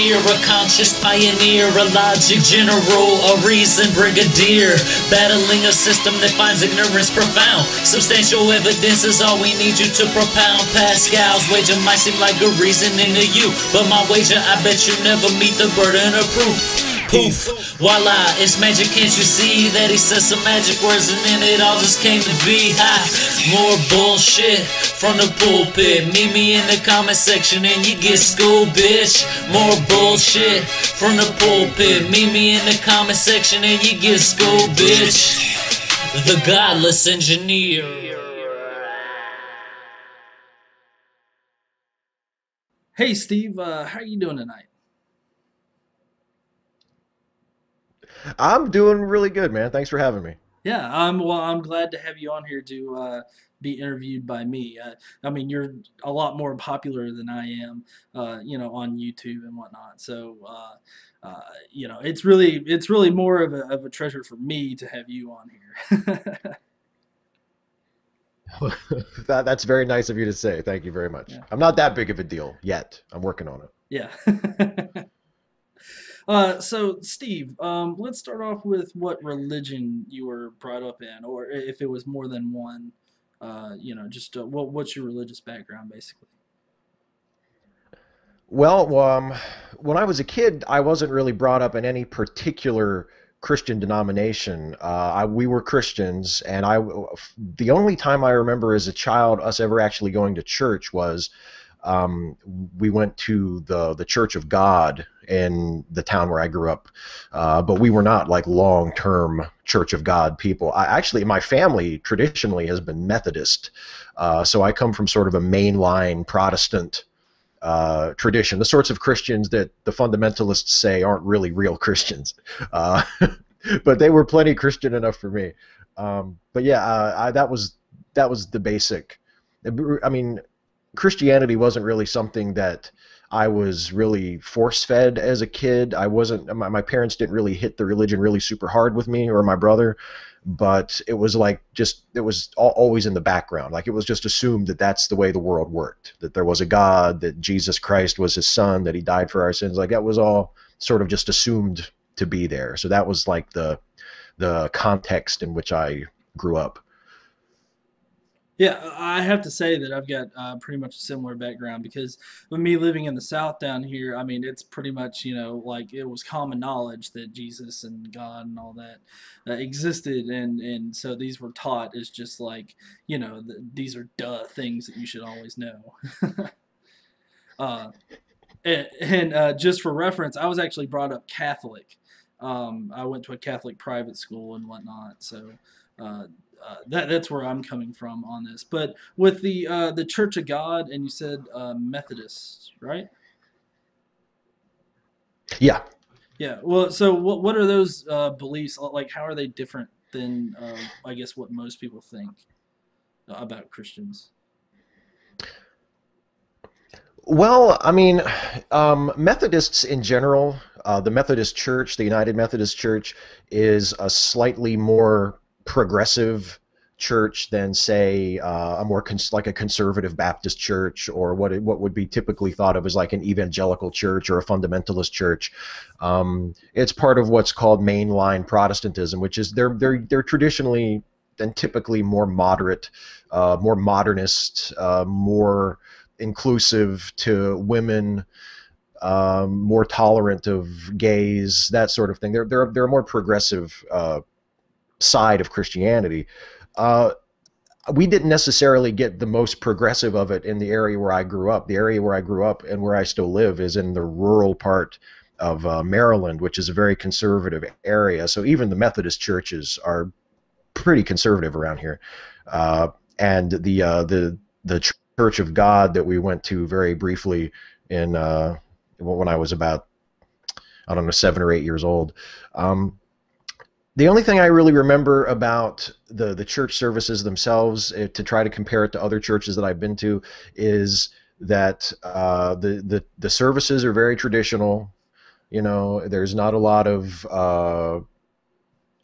engineer, a conscious pioneer, a logic general, a reason brigadier, battling a system that finds ignorance profound. Substantial evidence is all we need you to propound. Pascal's wager might seem like good reasoning to you, but my wager, I bet you never meet the burden of proof. Poof, voila, it's magic, can't you see that he said some magic words and then it all just came to be? Ha, more bullshit from the pulpit. Meet me in the comment section and you get schooled, bitch. More bullshit from the pulpit. Meet me in the comment section and you get schooled, bitch. The Godless engineer. Hey Steve, how are you doing tonight? I'm doing really good, man. Thanks for having me. Yeah, I'm glad to have you on here to be interviewed by me. I mean, you're a lot more popular than I am, on YouTube and whatnot. So, it's really more of a treasure for me to have you on here. That's very nice of you to say. Thank you very much. Yeah. I'm not that big of a deal yet. I'm working on it. Yeah. So Steve, let's start off with what religion you were brought up in, or if it was more than one. What's your religious background, basically? Well, when I was a kid, I wasn't really brought up in any particular Christian denomination. We were Christians, and the only time I remember as a child us ever actually going to church was we went to the Church of God in the town where I grew up, but we were not like long-term Church of God people. My family traditionally has been Methodist, so I come from sort of a mainline Protestant tradition, the sorts of Christians that the fundamentalists say aren't really real Christians, but they were plenty Christian enough for me. But yeah, that was the basic. I mean, Christianity wasn't really something that I was really force-fed as a kid. I wasn't. My parents didn't really hit the religion really super hard with me or my brother, but it was like it was always in the background. Like it was just assumed that that's the way the world worked. That there was a God, that Jesus Christ was His Son, that He died for our sins. Like that was all sort of just assumed to be there. So that was like the context in which I grew up. Yeah, I have to say that I've got pretty much a similar background because with me living in the South down here, I mean, it's pretty much, like it was common knowledge that Jesus and God and all that existed. And so these were taught as just like, these are things that you should always know. uh, and just for reference, I was actually brought up Catholic. I went to a Catholic private school and whatnot. So that's where I'm coming from on this. But with the Church of God, and you said Methodist, right? Yeah. Yeah. Well, so what are those beliefs like? How are they different than I guess what most people think about Christians? Well, I mean, Methodists in general, the Methodist Church, the United Methodist Church, is a slightly more progressive church than, say, a more like a conservative Baptist church, or what would be typically thought of as like an evangelical church or a fundamentalist church. It's part of what's called mainline Protestantism, which is they're traditionally and typically more moderate, more modernist, more inclusive to women, more tolerant of gays, that sort of thing. They're a more progressive side of Christianity. We didn't necessarily get the most progressive of it in the area where I grew up. The area where I grew up and where I still live is in the rural part of Maryland, which is a very conservative area. So even the Methodist churches are pretty conservative around here. And the Church of God that we went to very briefly in when I was about, I don't know, 7 or 8 years old. The only thing I really remember about the church services themselves, to try to compare it to other churches that I've been to, is that the services are very traditional. There's not a lot of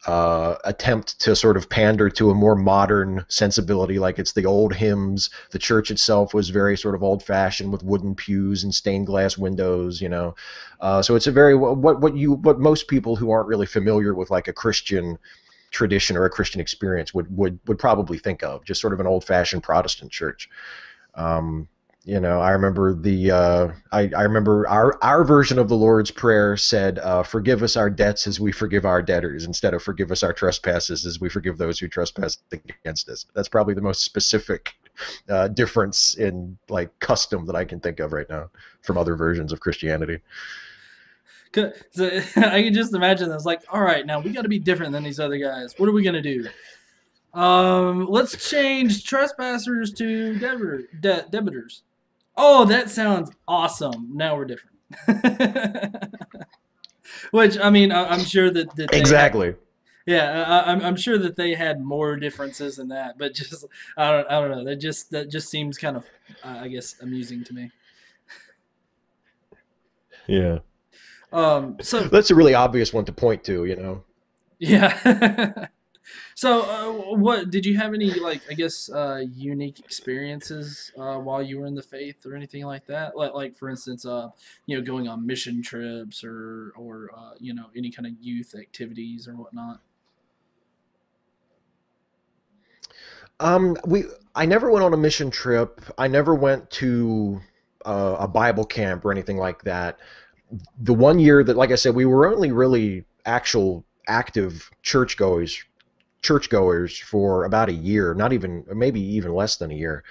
attempt to sort of pander to a more modern sensibility, like it's the old hymns. The church itself was very sort of old-fashioned with wooden pews and stained glass windows, you know. So it's a very what most people who aren't really familiar with like a Christian tradition or a Christian experience would probably think of, just sort of an old-fashioned Protestant church. You know, I remember I remember our version of the Lord's Prayer said, "Forgive us our debts as we forgive our debtors," instead of "Forgive us our trespasses as we forgive those who trespass against us." That's probably the most specific difference in like custom that I can think of right now from other versions of Christianity. So I can just imagine this, like, all right, now we got to be different than these other guys. What are we gonna do? Let's change trespassers to debitors. Oh, that sounds awesome. Now we're different. Which, I mean, I'm sure that Exactly. I'm sure that they had more differences than that, but just I don't know. That just seems kind of I guess amusing to me. Yeah. So That's a really obvious one to point to, you know. yeah. So, what did you have any, like, I guess, unique experiences while you were in the faith or anything like that? Like for instance, you know, going on mission trips or you know, any kind of youth activities or whatnot. I never went on a mission trip. I never went to a Bible camp or anything like that. The one year that, like I said, we were only really actual active churchgoers for about a year, not even, maybe even less than a year.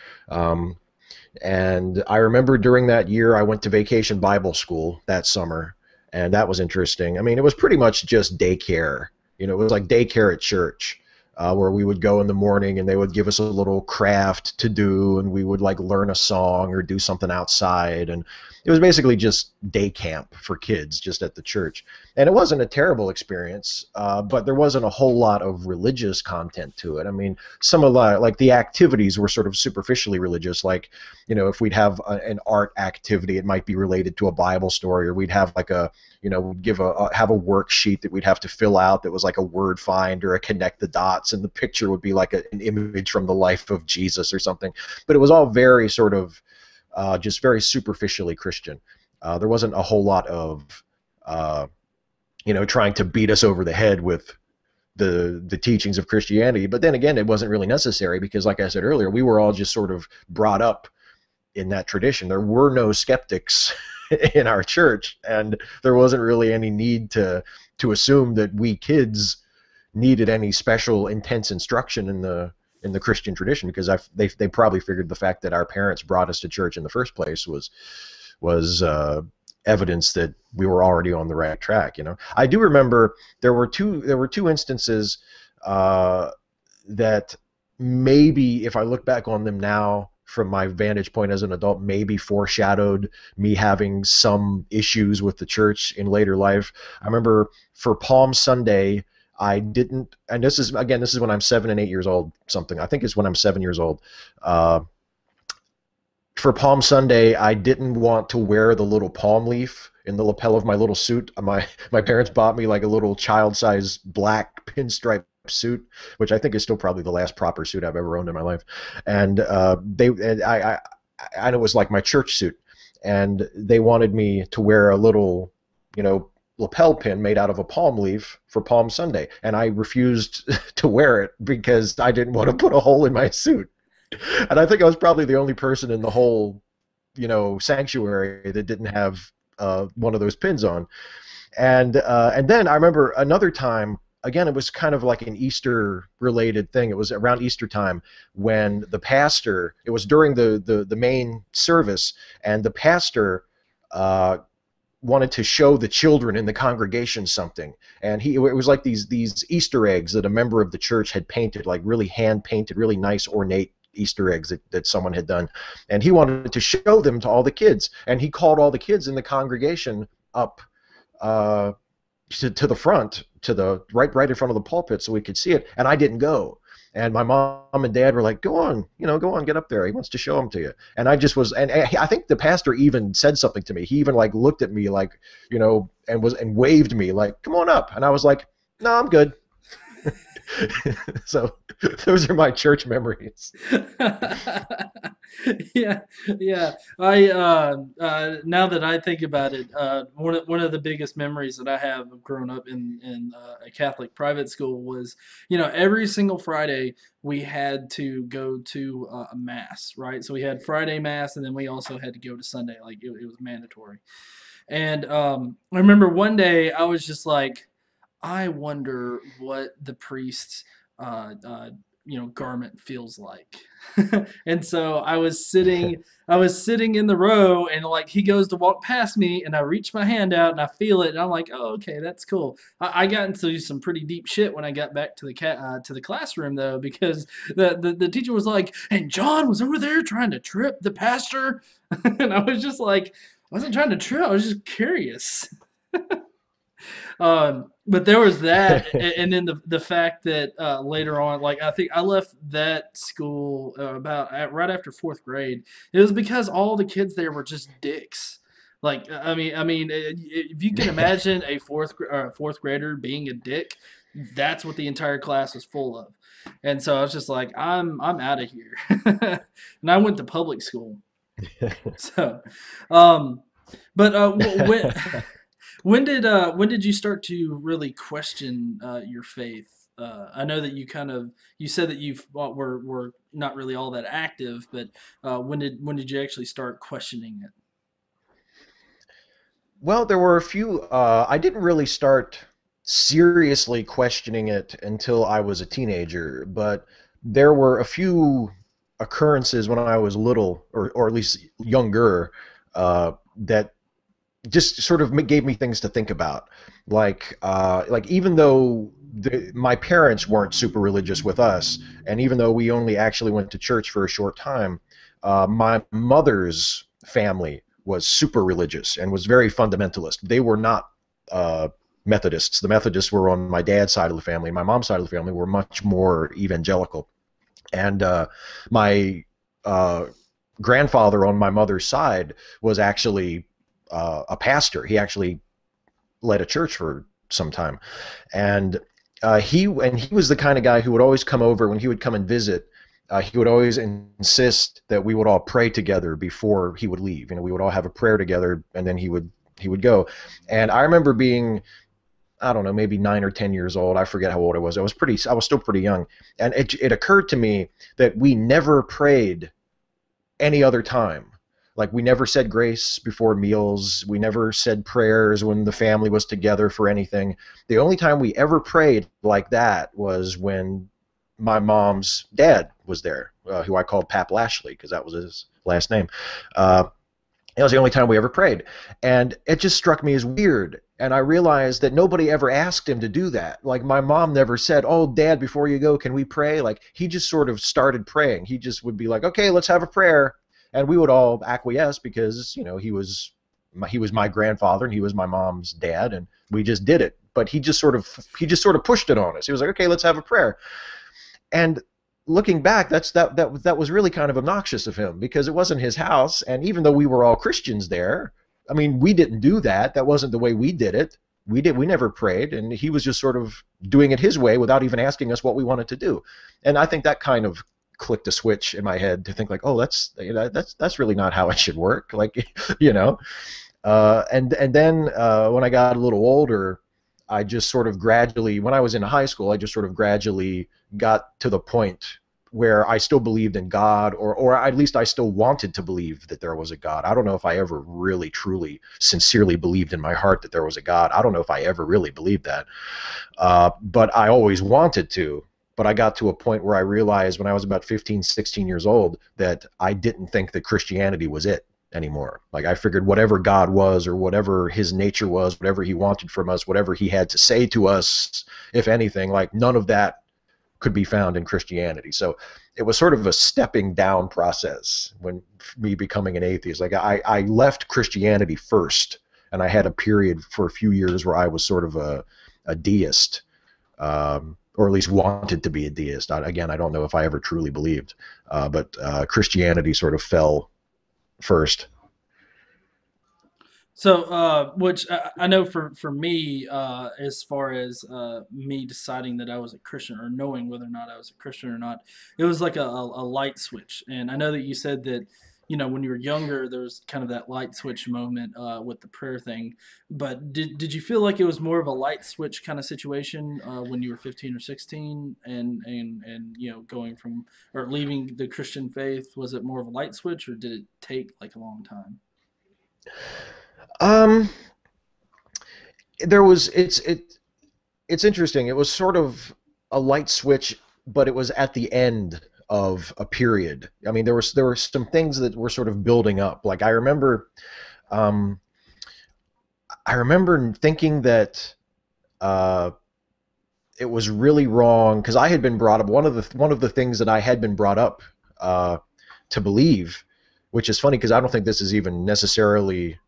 And I remember during that year, I went to Vacation Bible School that summer, and that was interesting. I mean, it was pretty much just daycare. You know, it was like daycare at church, where we would go in the morning and they would give us a little craft to do, and we would like learn a song or do something outside. And it was basically just day camp for kids just at the church. And it wasn't a terrible experience, but there wasn't a whole lot of religious content to it. I mean, some of the activities were sort of superficially religious. Like, you know, if we'd have an art activity, it might be related to a Bible story, or we'd have like we'd have a worksheet that we'd have to fill out that was like a word find or a connect the dots, and the picture would be like an image from the life of Jesus or something. But it was all very sort of just very superficially Christian. There wasn't a whole lot of, trying to beat us over the head with the teachings of Christianity. But then again, it wasn't really necessary because, like I said earlier, we were all just sort of brought up in that tradition. There were no skeptics in our church, and there wasn't really any need to assume that we kids needed any special intense instruction in the Christian tradition, because they probably figured the fact that our parents brought us to church in the first place was evidence that we were already on the right track. You know, I do remember there were two instances that maybe, if I look back on them now from my vantage point as an adult, maybe foreshadowed me having some issues with the church in later life. I remember for Palm Sunday, I didn't, and this is when I'm 7 and 8 years old, something. I think it's when I'm 7 years old. For Palm Sunday, I didn't want to wear the little palm leaf in the lapel of my little suit. My parents bought me like a little child-sized black pinstripe suit, which I think is still probably the last proper suit I've ever owned in my life. And I it was like my church suit, and they wanted me to wear a little, lapel pin made out of a palm leaf for Palm Sunday, and I refused to wear it because I didn't want to put a hole in my suit. And I think I was probably the only person in the whole, sanctuary that didn't have one of those pins on. And then I remember another time. Again, it was kind of like an Easter-related thing. It was around Easter time when the pastor. It was during the main service, and the pastor wanted to show the children in the congregation something, and it was like these Easter eggs that a member of the church had painted, like really hand-painted, really nice, ornate Easter eggs that someone had done, and he wanted to show them to all the kids, and he called all the kids in the congregation up to the front, to the right in front of the pulpit, so we could see it, and I didn't go. And my mom and dad were like, "Go on, get up there. He wants to show them to you." And I just was, and I think the pastor even said something to me. He even like looked at me like, and waved me like, "Come on up." And I was like, "No, I'm good." So those are my church memories. Yeah, yeah. I now that I think about it, one of the biggest memories that I have of growing up in a Catholic private school was, every single Friday we had to go to a mass, right? So we had Friday mass, and then we also had to go to Sunday, like it was mandatory. And I remember one day I was just like, I wonder what the priest's uh, uh, garment feels like. And so I was sitting in the row, and like he goes to walk past me, and I reach my hand out and I feel it, and I'm like, oh, okay, that's cool. I got into some pretty deep shit when I got back to the classroom though, because the teacher was like, and John was over there trying to trip the pastor, and I was just like, I wasn't trying to trip, I was just curious. But there was that, and then the fact that later on, like I think I left that school right after fourth grade. It was because all the kids there were just dicks. Like if you can imagine a fourth grader being a dick, that's what the entire class was full of. And so I was just like, I'm out of here, and I went to public school. So, but when did you start to really question your faith? I know that you said that were not really all that active, but when did you actually start questioning it? Well, there were a few. I didn't really start seriously questioning it until I was a teenager, but there were a few occurrences when I was little, or at least younger, that just sort of gave me things to think about. Like even though my parents weren't super religious with us, and even though we only actually went to church for a short time, my mother's family was super religious and was very fundamentalist. They were not Methodists. The Methodists were on my dad's side of the family. My mom's side of the family were much more evangelical. And my grandfather on my mother's side was actually a pastor. He actually led a church for some time, and he was the kind of guy who would always come over when he would come and visit. He would always insist that we would all pray together before he would leave. We would all have a prayer together, and then he would go. And I remember being, I don't know, maybe 9 or 10 years old. I forget how old I was. I was still pretty young, and it occurred to me that we never prayed any other time. Like, we never said grace before meals. We never said prayers when the family was together for anything. The only time we ever prayed like that was when my mom's dad was there, who I called Pap Lashley because that was his last name. It was the only time we ever prayed. And it just struck me as weird. And I realized that nobody ever asked him to do that. Like, my mom never said, "Oh, Dad, before you go, can we pray?" Like, he just sort of started praying. He just would be like, "Okay, let's have a prayer." And we would all acquiesce because, he was my grandfather and he was my mom's dad, and we just did it. But he just sort of pushed it on us. He was like, "Okay, let's have a prayer." And looking back, that was really kind of obnoxious of him because it wasn't his house, and even though we were all Christians there, I mean, we didn't do that. That wasn't the way we did it. We never prayed, and he was just sort of doing it his way without even asking us what we wanted to do. And I think that kind of clicked a switch in my head to think like, oh, that's really not how it should work. Like, and then when I got a little older, I just sort of gradually, when I was in high school, I just sort of gradually got to the point where I still believed in God, or at least I still wanted to believe that there was a God. I don't know if I ever really, truly, sincerely believed in my heart that there was a God. I don't know if I ever really believed that, but I always wanted to. But I got to a point where I realized when I was about 15, 16 years old that I didn't think that Christianity was it anymore. Like, I figured whatever God was, or whatever his nature was, whatever he wanted from us, whatever he had to say to us, if anything, like, none of that could be found in Christianity. So it was sort of a stepping down process when me becoming an atheist. Like, I left Christianity first, and I had a period for a few years where I was sort of a deist, or at least wanted to be a deist. Again, I don't know if I ever truly believed, but Christianity sort of fell first. So, which I know for me, as far as me deciding that I was a Christian or knowing whether or not I was a Christian or not, it was like a light switch. And I know that you said that, when you were younger, there was kind of that light switch moment with the prayer thing. But did you feel like it was more of a light switch kind of situation when you were 15 or 16, and going from or leaving the Christian faith? Was it more of a light switch, or did it take like a long time? Um, there was it's interesting. It was sort of a light switch, but it was at the end of a period. I mean, there were some things that were sort of building up. Like um, I remember thinking that uh, it was really wrong because I had been brought up. One of the things that I had been brought up uh, to believe, which is funny because I don't think this is even necessarily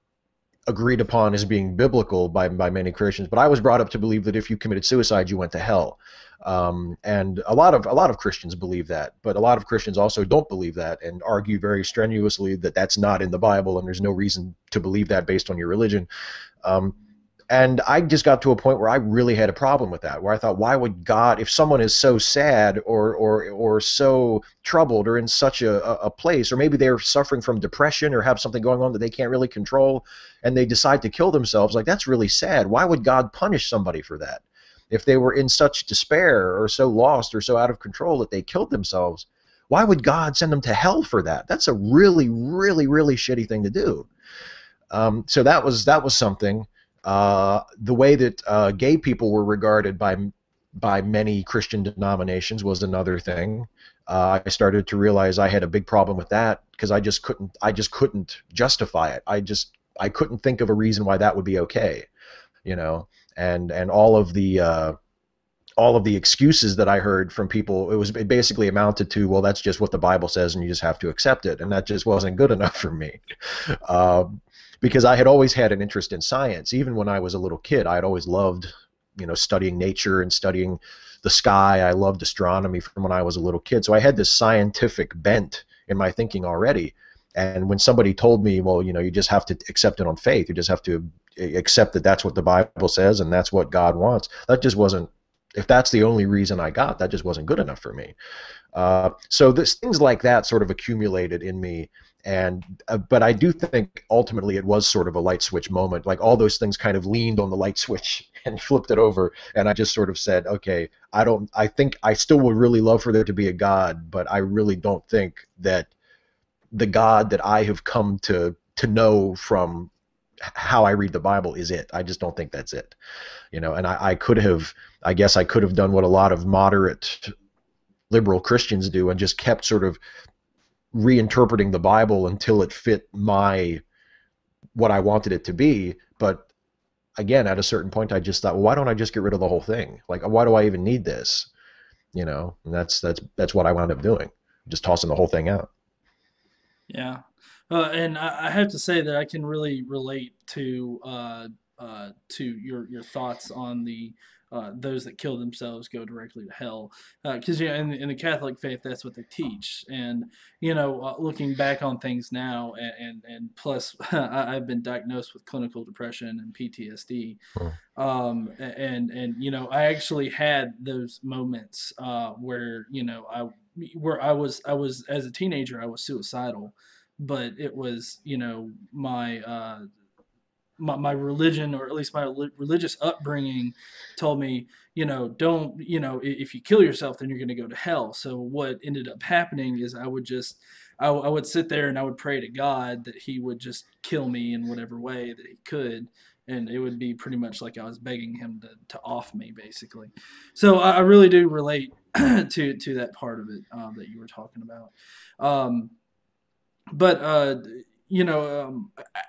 agreed upon as being biblical by many Christians, but I was brought up to believe that if you committed suicide, you went to hell. And a lot of Christians believe that, but a lot of Christians also don't believe that and argue very strenuously that that's not in the Bible and there's no reason to believe that based on your religion. Um, and I just got to a point where I really had a problem with that, where I thought, why would God, if someone is so sad or so troubled or in such a place, or maybe they're suffering from depression or have something going on that they can't really control, and they decide to kill themselves, like that's really sad. Why would God punish somebody for that? If they were in such despair or so lost or so out of control that they killed themselves, why would God send them to hell for that? That's a really, really, really shitty thing to do. So that was something. The way that gay people were regarded by many Christian denominations was another thing. I started to realize I had a big problem with that because I just couldn't justify it. I couldn't think of a reason why that would be okay, you know. And all of the excuses that I heard from people, it basically amounted to, well, that's just what the Bible says, and you just have to accept it, and that just wasn't good enough for me. Um, because I had always had an interest in science. Even when I was a little kid, I had always loved, studying nature and studying the sky. I loved astronomy from when I was a little kid. So I had this scientific bent in my thinking already. And when somebody told me, well, you just have to accept it on faith. You just have to accept that that's what the Bible says and that's what God wants. That just wasn't, if that's the only reason I got, that just wasn't good enough for me. So things like that sort of accumulated in me, and but I do think ultimately it was sort of a light switch moment. Like all those things kind of leaned on the light switch and flipped it over, and I just sort of said, okay, I think I still would really love for there to be a God, but I really don't think that the God that I have come to know from how I read the Bible is it. I just don't think that's it. And I guess I could have done what a lot of moderate liberal Christians do and just kept sort of reinterpreting the Bible until it fit what I wanted it to be. But again, at a certain point, I just thought, well, why don't I just get rid of the whole thing? Like, why do I even need this? And that's what I wound up doing, just tossing the whole thing out. Yeah, and I have to say that I can really relate to your thoughts on the those that kill themselves go directly to hell, because in the Catholic faith that's what they teach. And looking back on things now, and plus I've been diagnosed with clinical depression and PTSD, Hmm. and I actually had those moments where I was as a teenager I was suicidal, but it was my religion, or at least my religious upbringing, told me, don't, if you kill yourself, then you're going to go to hell. So what ended up happening is I would sit there and I would pray to God that He would just kill me in whatever way that He could. And it would be pretty much like I was begging Him to off me, basically. So I really do relate to that part of it that you were talking about. Um, but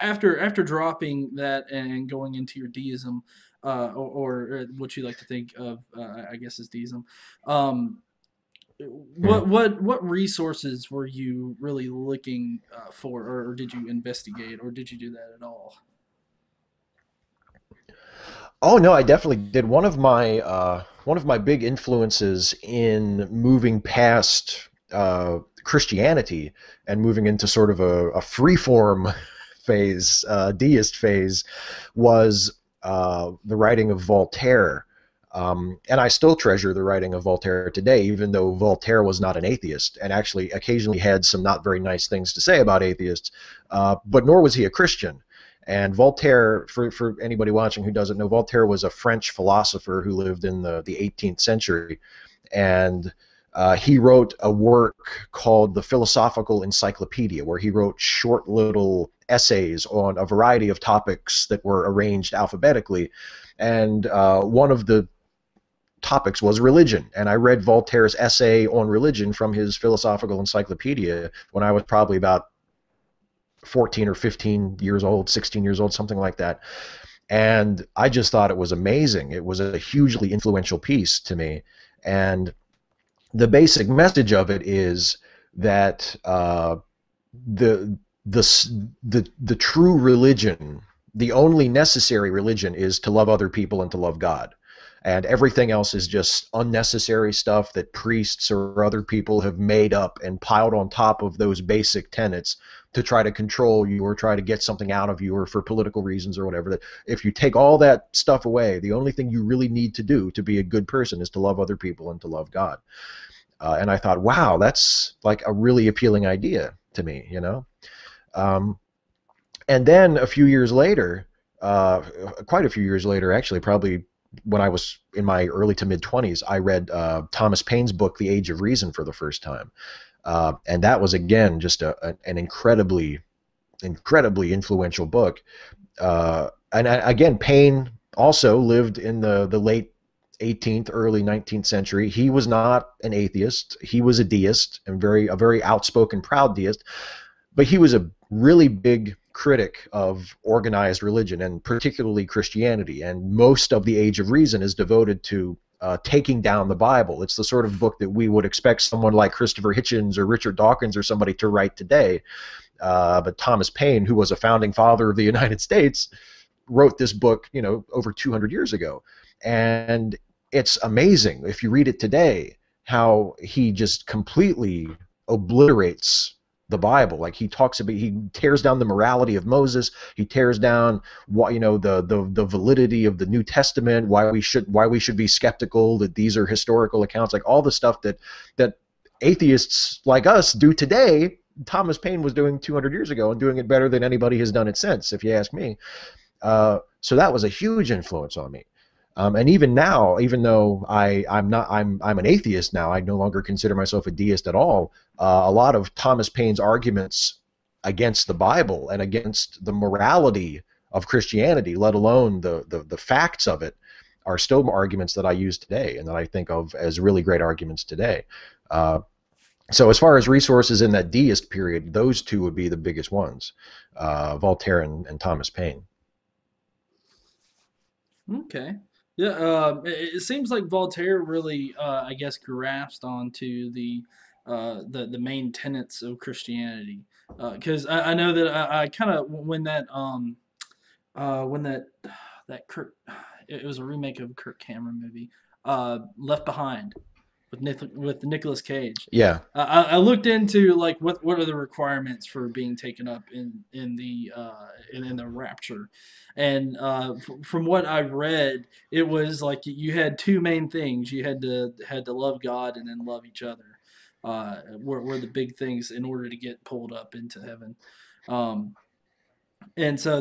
after dropping that and going into your deism, or what you like to think of, I guess, is deism. Um, Hmm. what resources were you really looking for, or did you investigate, or did you do that at all? Oh no, I definitely did. One of my big influences in moving past Christianity and moving into sort of a free form phase, deist phase, was the writing of Voltaire. And I still treasure the writing of Voltaire today, even though Voltaire was not an atheist and actually occasionally had some not very nice things to say about atheists, but nor was he a Christian. And Voltaire, for anybody watching who doesn't know, Voltaire was a French philosopher who lived in the 18th century. And he wrote a work called the Philosophical Encyclopedia, where he wrote short little essays on a variety of topics that were arranged alphabetically. And one of the topics was religion. And I read Voltaire's essay on religion from his Philosophical Encyclopedia when I was probably about 14 or 15 years old, 16 years old, something like that. And I just thought it was amazing. It was a hugely influential piece to me. And the basic message of it is that the true religion, the only necessary religion, is to love other people and to love God. And everything else is just unnecessary stuff that priests or other people have made up and piled on top of those basic tenets to try to control you or try to get something out of you or for political reasons or whatever. That if you take all that stuff away, the only thing you really need to do to be a good person is to love other people and to love God. And I thought, wow, that's like a really appealing idea to me, you know. And then a few years later, quite a few years later, actually, probably when I was in my early to mid-20s, I read Thomas Paine's book, The Age of Reason, for the first time. And that was, again, just an incredibly influential book. Again, Paine also lived in the late 18th, early 19th century. He was not an atheist. He was a deist, and a very outspoken, proud deist. But he was a really big critic of organized religion, and particularly Christianity. And most of The Age of Reason is devoted to taking down the Bible. It's the sort of book that we would expect someone like Christopher Hitchens or Richard Dawkins or somebody to write today. But Thomas Paine, who was a founding father of the United States, wrote this book, you know, over 200 years ago. And it's amazing, if you read it today, how he just completely obliterates the Bible. Like he tears down the morality of Moses. He tears down what, you know, the validity of the New Testament. Why we should be skeptical that these are historical accounts. Like all the stuff that atheists like us do today, Thomas Paine was doing 200 years ago and doing it better than anybody has done it since, if you ask me. So that was a huge influence on me. And even now, even though I'm an atheist now, I no longer consider myself a deist at all. A lot of Thomas Paine's arguments against the Bible and against the morality of Christianity, let alone the facts of it, are still arguments that I use today and that I think of as really great arguments today. So as far as resources in that deist period, those two would be the biggest ones, Voltaire and Thomas Paine. Okay. Yeah, it seems like Voltaire really, I guess, grasped onto the main tenets of Christianity. Because I know that I kind of when that Kirk, it was a remake of a Kirk Cameron movie, Left Behind, with Nicolas Cage. Yeah. I looked into like what are the requirements for being taken up in the rapture, and from what I read, it was like you had two main things. You had to love God and then love each other. Were the big things in order to get pulled up into heaven. And so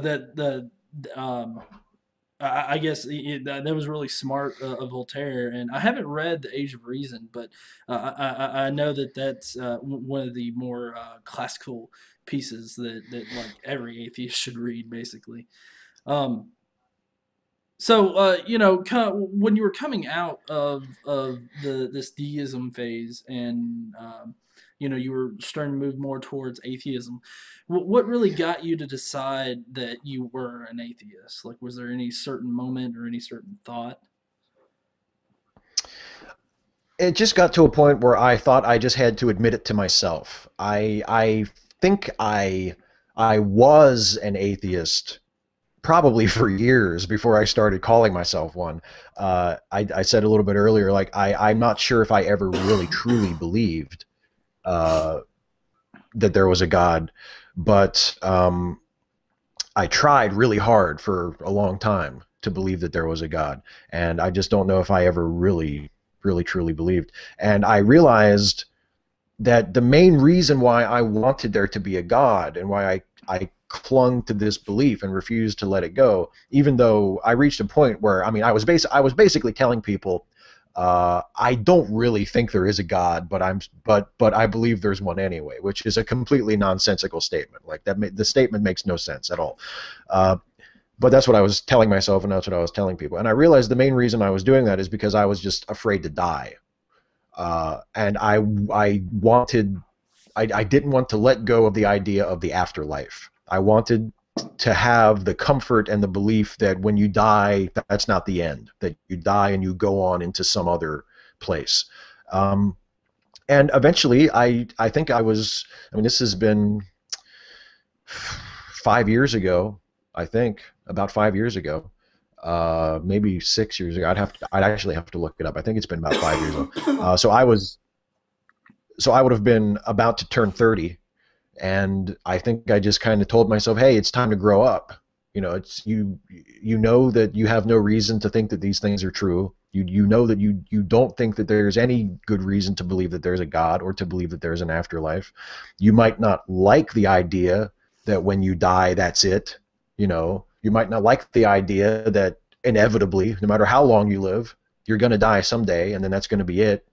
I guess that was really smart of Voltaire, and I haven't read The Age of Reason, but I know that's one of the more classical pieces that like every atheist should read, basically. So you know, kind of when you were coming out of this deism phase, and you know, you were starting to move more towards atheism. What really got you to decide that you were an atheist? Like, was there any certain moment or any certain thought? It just got to a point where I thought I just had to admit it to myself. I think I was an atheist probably for years before I started calling myself one. I said a little bit earlier, like I'm not sure if I ever really truly believed that there was a God, but I tried really hard for a long time to believe that there was a God, and I just don't know if I ever really, really, truly believed. And I realized that the main reason why I wanted there to be a God and why I clung to this belief and refused to let it go, even though I reached a point where, I mean, I was basically telling people, I don't really think there is a God, but I believe there's one anyway, which is a completely nonsensical statement. Like the statement makes no sense at all. But that's what I was telling myself, and that's what I was telling people. And I realized the main reason I was doing that is because I was just afraid to die. And I didn't want to let go of the idea of the afterlife. I wanted to have the comfort and the belief that when you die, that's not the end, that you die and you go on into some other place. And eventually, I think I mean, this has been 5 years ago, I think, about 5 years ago. Maybe 6 years ago. I'd actually have to look it up. I think it's been about 5 years ago. So I would have been about to turn 30, and I think I just kind of told myself, hey, it's time to grow up. You know, it's you know that you have no reason to think that these things are true. You know that you don't think that there's any good reason to believe that there's a God or to believe that there's an afterlife. You might not like the idea that when you die, that's it. You know, you might not like the idea that inevitably, no matter how long you live, you're going to die someday, and then that's going to be it.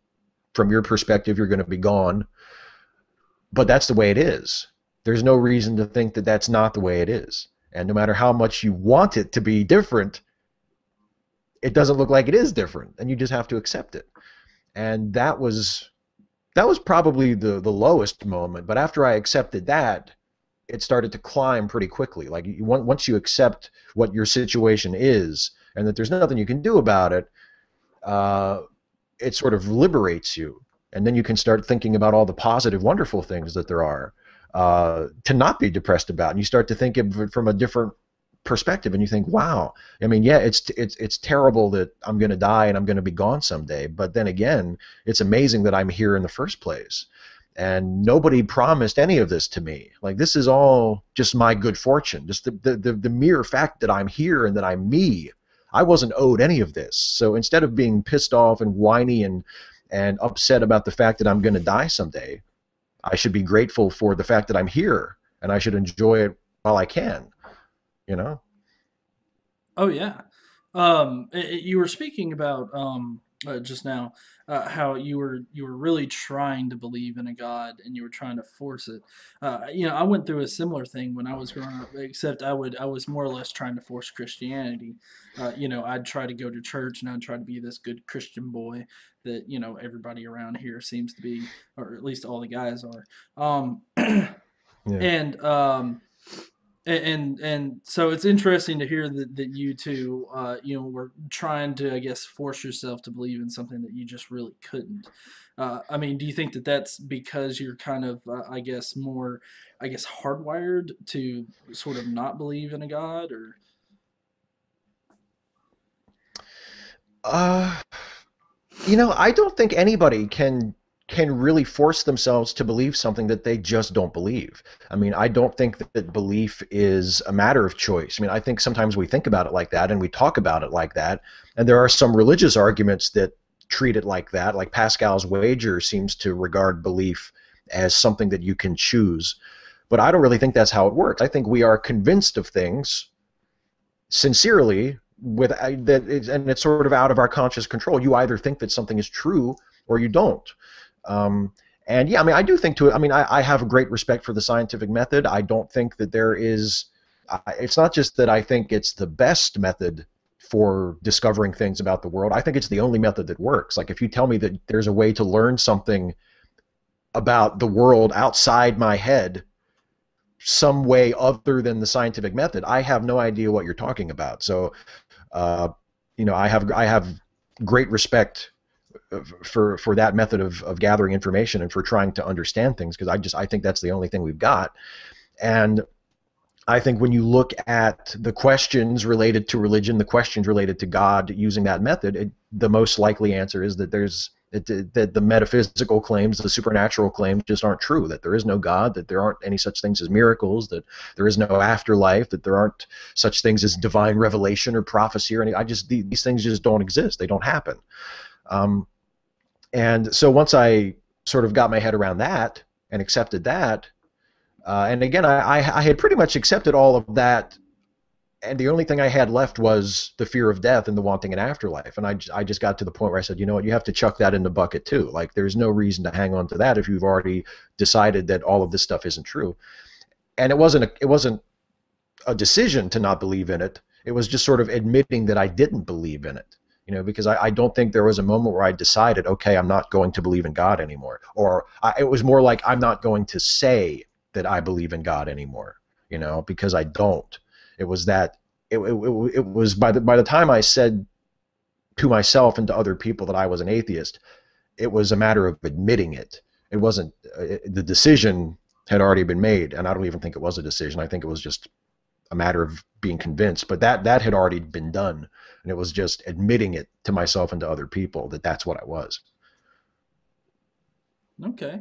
From your perspective, you're going to be gone. But that's the way it is. There's no reason to think that that's not the way it is. And no matter how much you want it to be different, it doesn't look like it is different, and you just have to accept it. And that was probably the lowest moment. But after I accepted that, it started to climb pretty quickly. Like once you accept what your situation is and that there's nothing you can do about it, it sort of liberates you. And then you can start thinking about all the positive, wonderful things that there are to not be depressed about. And you start to think of it from a different perspective, and you think, wow, I mean, yeah, it's terrible that I'm going to die and I'm going to be gone someday. But then again, it's amazing that I'm here in the first place. And nobody promised any of this to me. Like, this is all just my good fortune. Just the mere fact that I'm here and that I'm me. I wasn't owed any of this. So instead of being pissed off and whiny and upset about the fact that I'm going to die someday, I should be grateful for the fact that I'm here, and I should enjoy it while I can, you know? Oh yeah. You were speaking about just now how you were really trying to believe in a God, and you were trying to force it. I went through a similar thing when I was growing up, except I was more or less trying to force Christianity. I'd try to go to church, and I'd try to be this good Christian boy that everybody around here seems to be, or at least all the guys are. Yeah. And so it's interesting to hear that you two, were trying to, I guess, force yourself to believe in something that you just really couldn't. I mean, do you think that that's because you're kind of, more, hardwired to sort of not believe in a God, or? I don't think anybody can really force themselves to believe something that they just don't believe. I mean, I don't think that belief is a matter of choice. I mean, I think sometimes we think about it like that and we talk about it like that, and there are some religious arguments that treat it like that, like Pascal's wager seems to regard belief as something that you can choose. But I don't really think that's how it works. I think we are convinced of things sincerely, and it's sort of out of our conscious control. You either think that something is true or you don't. And yeah, I mean, I do think I have a great respect for the scientific method. I don't think that there is, it's not just that I think it's the best method for discovering things about the world. I think it's the only method that works. Like, if you tell me that there's a way to learn something about the world outside my head, some way other than the scientific method, I have no idea what you're talking about. So, I have great respect for that method of gathering information and for trying to understand things, because I think that's the only thing we've got. And I think when you look at the questions related to religion, the questions related to God using that method, the most likely answer is that there's That the metaphysical claims, the supernatural claims just aren't true, that there is no God, that there aren't any such things as miracles, that there is no afterlife, that there aren't such things as divine revelation or prophecy or any. These things just don't exist. They don't happen. And so once I sort of got my head around that and accepted that, and again, I had pretty much accepted all of that, and the only thing I had left was the fear of death and the wanting an afterlife. And I just got to the point where I said, you know what, you have to chuck that in the bucket too. Like, there's no reason to hang on to that if you've already decided that all of this stuff isn't true. And it wasn't a decision to not believe in it. It was just sort of admitting that I didn't believe in it. You know, because I don't think there was a moment where I decided, okay, I'm not going to believe in God anymore. Or it was more like, I'm not going to say that I believe in God anymore, you know, because I don't. It was that it was by the time I said to myself and to other people that I was an atheist, it was a matter of admitting it. It wasn't the decision had already been made, and I don't even think it was a decision. I think it was just a matter of being convinced. But that had already been done, and it was just admitting it to myself and to other people that that's what I was. Okay.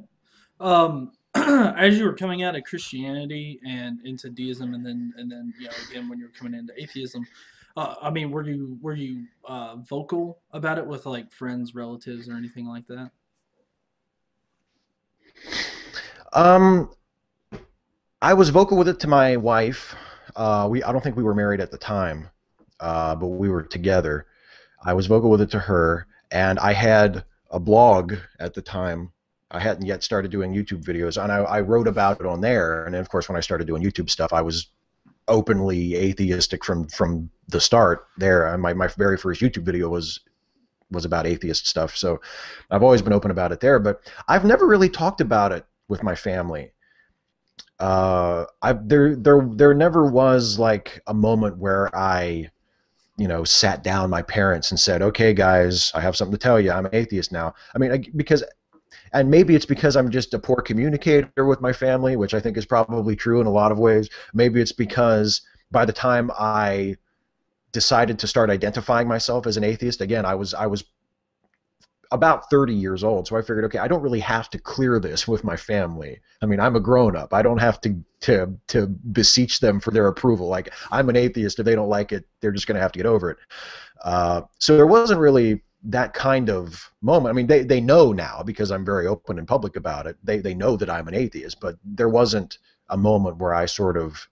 As you were coming out of Christianity and into deism, and then you know, again when you were coming into atheism, I mean, were you vocal about it with like friends, relatives, or anything like that? I was vocal with it to my wife. I don't think we were married at the time, but we were together. I was vocal with it to her, and I had a blog at the time. I hadn't yet started doing YouTube videos, and I wrote about it on there. And then, of course, when I started doing YouTube stuff, I was openly atheistic from the start there. And my very first YouTube video was about atheist stuff. So I've always been open about it there, but I've never really talked about it with my family. There never was like a moment where I, you know, sat down my parents and said, okay, guys, I have something to tell you. I'm an atheist now. I mean, and maybe it's because I'm just a poor communicator with my family, which I think is probably true in a lot of ways. Maybe it's because by the time I decided to start identifying myself as an atheist, again, I was about 30 years old, so I figured, okay, I don't really have to clear this with my family. I mean, I'm a grown-up. I don't have to beseech them for their approval. Like, I'm an atheist. If they don't like it, they're just going to have to get over it. So there wasn't really that kind of moment. I mean, they know now because I'm very open and public about it. They know that I'm an atheist, but there wasn't a moment where I sort of,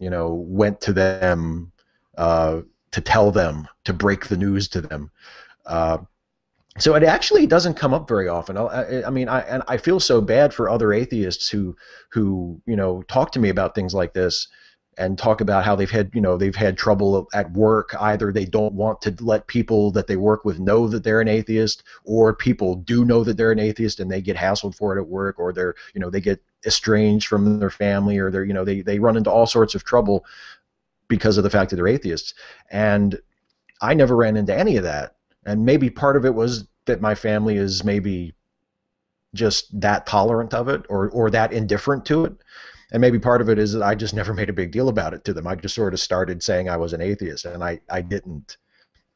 you know, went to them to tell them, to break the news to them. So it actually doesn't come up very often. I mean, I feel so bad for other atheists who you know, talk to me about things like this and talk about how they've had trouble at work. Either they don't want to let people that they work with know that they're an atheist, or people do know that they're an atheist and they get hassled for it at work, or they get estranged from their family, or they run into all sorts of trouble because of the fact that they're atheists. And I never ran into any of that. And maybe part of it was that my family is maybe just that tolerant of it, or that indifferent to it. And maybe part of it is that I just never made a big deal about it to them. I just sort of started saying I was an atheist, and I didn't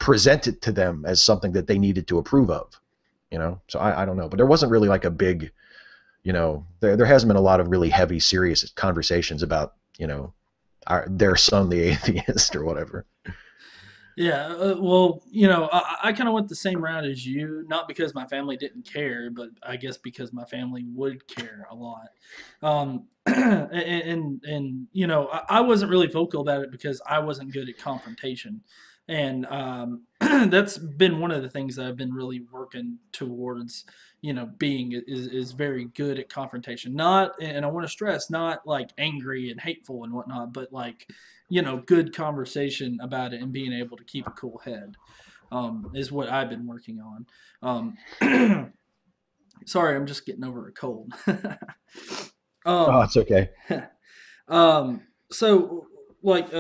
present it to them as something that they needed to approve of, you know? So I don't know. But there wasn't really like a big, you know, there hasn't been a lot of really heavy, serious conversations about, you know, their son, the atheist, or whatever. Yeah, well, you know, I kind of went the same route as you, not because my family didn't care, but I guess because my family would care a lot. And you know, I wasn't really vocal about it because I wasn't good at confrontation. And that's been one of the things that I've been really working towards, you know, being is very good at confrontation. Not, and I want to stress, not like angry and hateful and whatnot, but like, you know, good conversation about it and being able to keep a cool head is what I've been working on. Sorry, I'm just getting over a cold. Oh, it's okay. So like,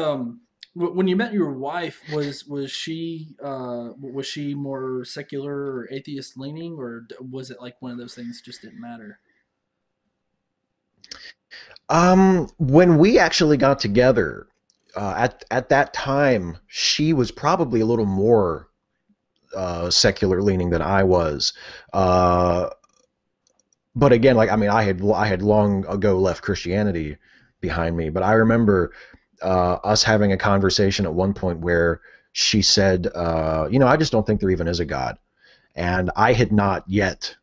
when you met your wife, was she more secular or atheist leaning, or was it like one of those things just didn't matter? When we actually got together, at that time, she was probably a little more secular leaning than I was. But again, like I mean, I had long ago left Christianity behind me. But I remember us having a conversation at one point where she said, I just don't think there even is a God, and I had not yet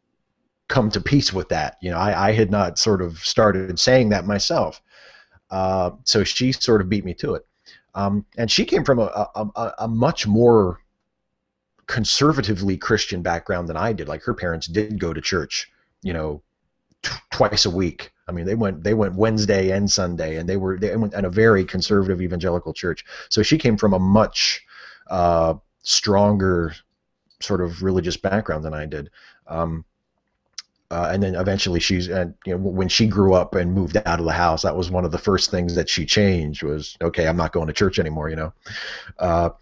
come to peace with that. I had not sort of started saying that myself. So she sort of beat me to it. And she came from a much more conservatively Christian background than I did. Like her parents did go to church, twice a week. I mean, they went Wednesday and Sunday, and they went in a very conservative evangelical church. So she came from a much stronger sort of religious background than I did. And then eventually when she grew up and moved out of the house, that was one of the first things that she changed was, okay, I'm not going to church anymore,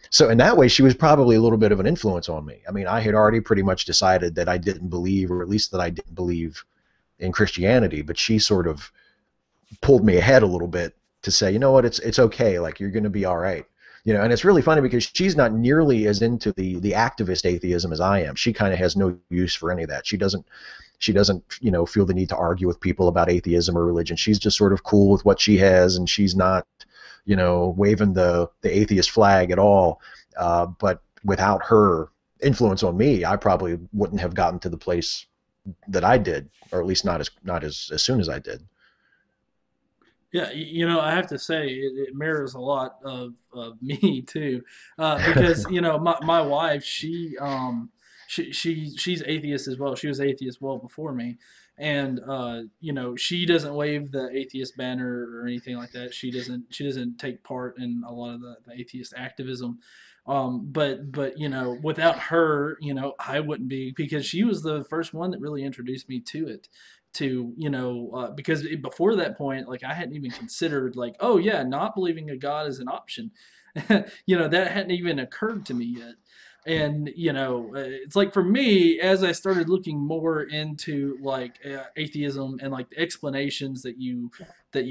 So in that way, she was probably a little bit of an influence on me. I mean, I had already pretty much decided that I didn't believe, or at least that I didn't believe in Christianity, but she sort of pulled me ahead a little bit to say, you know what, it's okay, like you're going to be all right. And it's really funny because she's not nearly as into the activist atheism as I am. She kind of has no use for any of that. She doesn't feel the need to argue with people about atheism or religion. She's just sort of cool with what she has, and she's not, waving the atheist flag at all. But without her influence on me, I probably wouldn't have gotten to the place that I did, or at least not as soon as I did. Yeah, I have to say it mirrors a lot of me too, because my wife, she's atheist as well. She was atheist well before me, and she doesn't wave the atheist banner or anything like that. She doesn't take part in a lot of the atheist activism. But without her, I wouldn't be, because she was the first one that really introduced me to it. Because before that point, like I hadn't even considered, like, oh yeah, not believing a God is an option. That hadn't even occurred to me yet. And it's like for me, as I started looking more into like atheism and like the explanations that you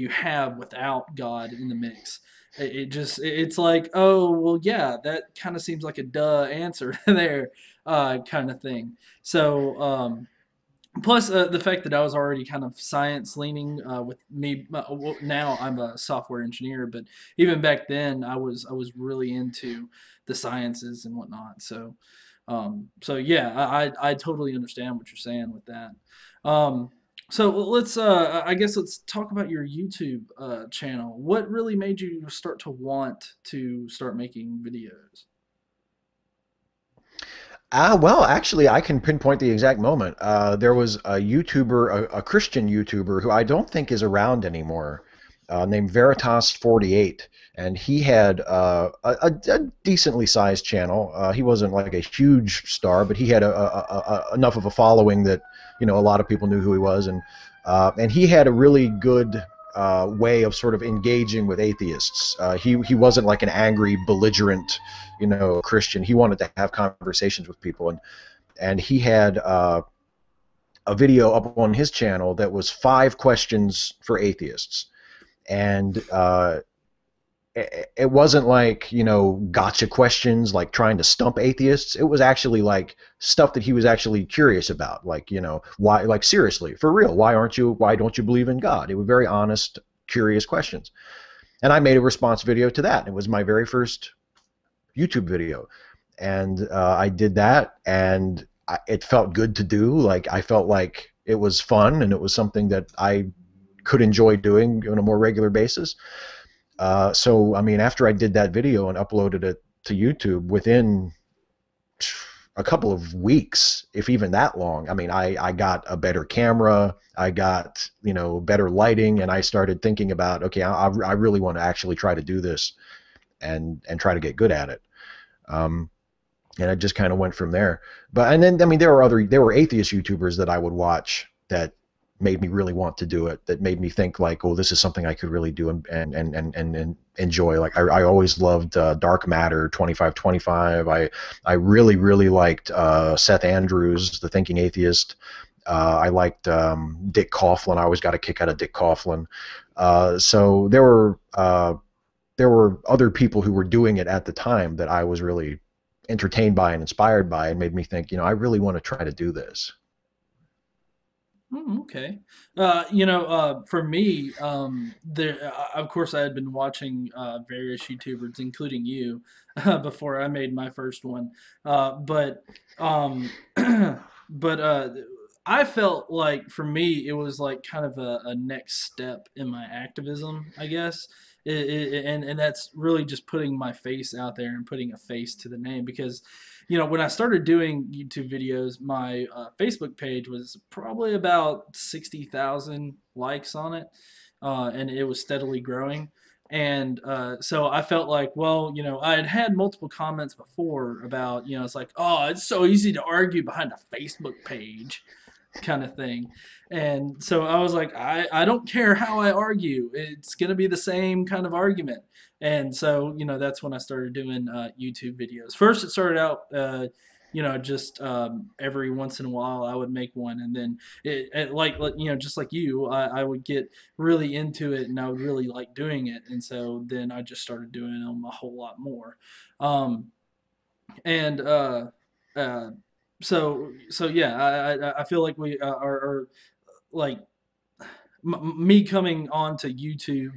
have without God in the mix, it's like, oh well, yeah, that kind of seems like a duh answer there, kind of thing. So plus the fact that I was already kind of science leaning, with me, now I'm a software engineer, but even back then I was really into the sciences and whatnot. So yeah, I totally understand what you're saying with that. So let's I guess let's talk about your YouTube channel. What really made you start to want to start making videos? Well, actually, I can pinpoint the exact moment. There was a YouTuber, a Christian YouTuber, who I don't think is around anymore, named Veritas48, and he had a decently sized channel. He wasn't like a huge star, but he had enough of a following that a lot of people knew who he was, and he had a really good way of sort of engaging with atheists. He wasn't like an angry, belligerent, Christian. He wanted to have conversations with people, and he had a video up on his channel that was 5 questions for atheists, and it wasn't like gotcha questions like trying to stump atheists. It was actually like stuff that he was actually curious about, like why, like seriously, for real, why don't you believe in God? It was very honest, curious questions, and I made a response video to that. It was my very first YouTube video, and I did that, and it felt good to do. Like I felt like it was fun, and it was something that I could enjoy doing on a more regular basis. So I mean, after I did that video and uploaded it to YouTube, within a couple of weeks, if even that long, I mean, I got a better camera, I got better lighting, and I started thinking about, okay, I really want to actually try to do this and try to get good at it. And I just kind of went from there. And then I mean, there were atheist YouTubers that I would watch that made me really want to do it, that made me think like, oh, this is something I could really do and enjoy. Like I always loved Dark Matter 2525. I really liked Seth Andrews, the Thinking Atheist. I liked Dick Coughlin. I always got a kick out of Dick Coughlin. So there were other people who were doing it at the time that I was really entertained by and inspired by, and made me think, I really want to try to do this. Okay. For me, of course, I had been watching various YouTubers, including you, before I made my first one. But, um, but I felt like for me, it was like kind of a next step in my activism, I guess. And that's really just putting my face out there and putting a face to the name because when I started doing YouTube videos, my Facebook page was probably about 60,000 likes on it, and it was steadily growing. And so I felt like, well, I had had multiple comments before about, it's like, oh, it's so easy to argue behind a Facebook page kind of thing. And so I was like, I don't care how I argue. It's going to be the same kind of argument. And so, that's when I started doing YouTube videos. First, it started out, just every once in a while I would make one. And then, just like you, I would get really into it and I would really like doing it. And so then I just started doing them a whole lot more. Um, and uh, so yeah, I feel like we are like me coming on to YouTube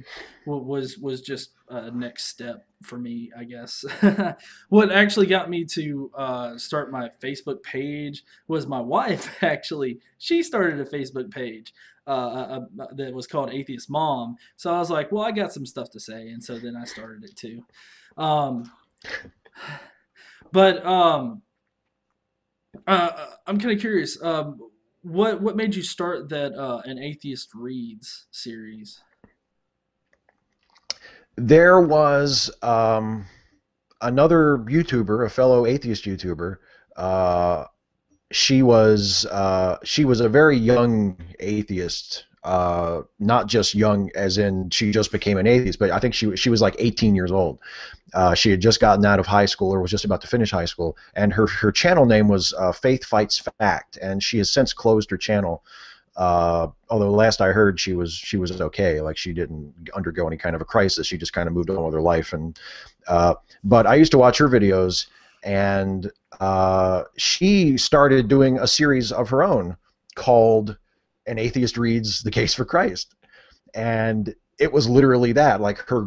was just a next step for me, I guess. What actually got me to start my Facebook page was my wife. Actually, she started a Facebook page that was called Atheist Mom. So I was like, well, I got some stuff to say, and so then I started it too. Um, but I'm kind of curious. What made you start that an Atheist Reads series? There was another YouTuber, a fellow atheist YouTuber. Uh, she was a very young atheist. Not just young as in she just became an atheist, but I think she was like 18 years old. She had just gotten out of high school or was just about to finish high school, and her channel name was Faith Fights Fact, and she has since closed her channel. Although last I heard she was okay, like she didn't undergo any kind of a crisis. She just kind of moved on with her life. And but I used to watch her videos, and she started doing a series of her own called "An Atheist Reads the Case for Christ," and it was literally that. Like her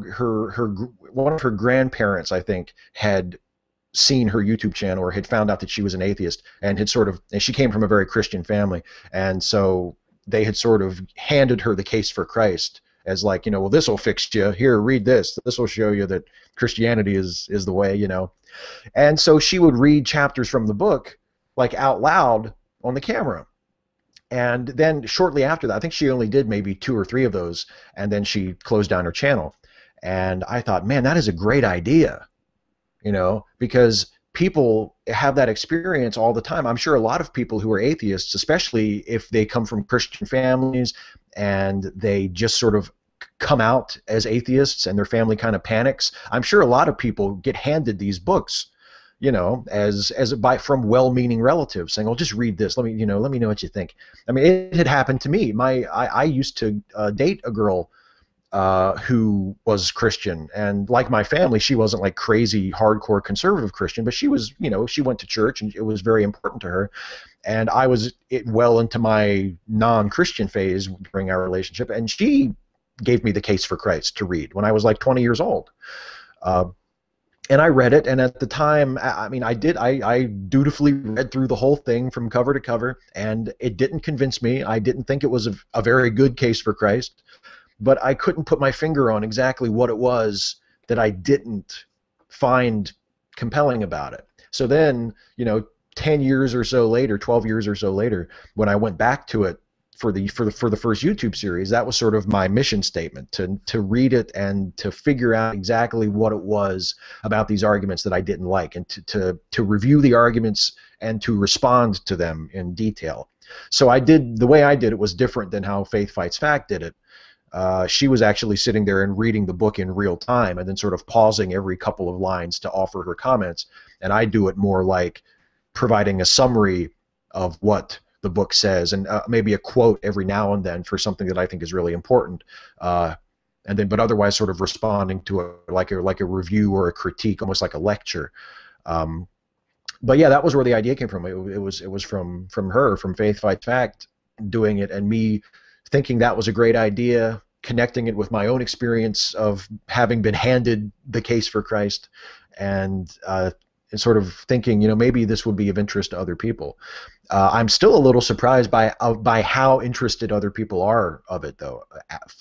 one of her grandparents, I think, had seen her YouTube channel or had found out that she was an atheist and had and she came from a very Christian family, and so they had sort of handed her the case for Christ as like, well, this will fix you. Here, read this. This will show you that Christianity is the way, And so she would read chapters from the book like out loud on the camera. And then shortly after that, I think she only did maybe 2 or 3 of those, and then she closed down her channel. And I thought, man, that is a great idea, because people have that experience all the time. I'm sure a lot of people who are atheists, especially if they come from Christian families and they just sort of come out as atheists and their family kind of panics, I'm sure a lot of people get handed these books, from well-meaning relatives saying, "Well, just read this. Let me know what you think." I mean, it had happened to me. I used to date a girl who was Christian, and like my family, she wasn't like crazy hardcore conservative Christian, but she was, she went to church and it was very important to her. And I was well into my non-Christian phase during our relationship, and she gave me the Case for Christ to read when I was like 20 years old. And I read it, and at the time, I dutifully read through the whole thing from cover to cover, and it didn't convince me. I didn't think it was a very good case for Christ, but I couldn't put my finger on exactly what it was that I didn't find compelling about it. So then, 10 years or so later, 12 years or so later, when I went back to it for the first YouTube series, that was sort of my mission statement, to read it and to figure out exactly what it was about these arguments that I didn't like, and to review the arguments and to respond to them in detail. So the way I did it was different than how Faith Fights Fact did it. She was actually sitting there and reading the book in real time and then sort of pausing every couple of lines to offer her comments, and I do it more like providing a summary of what the book says, and maybe a quote every now and then for something that I think is really important, but otherwise sort of responding to like a review or a critique, almost like a lecture. But yeah, that was where the idea came from. It was from her, from Faith Fight Fact, doing it, and me thinking that was a great idea, connecting it with my own experience of having been handed the case for Christ, and sort of thinking, maybe this would be of interest to other people. I'm still a little surprised by how interested other people are of it, though.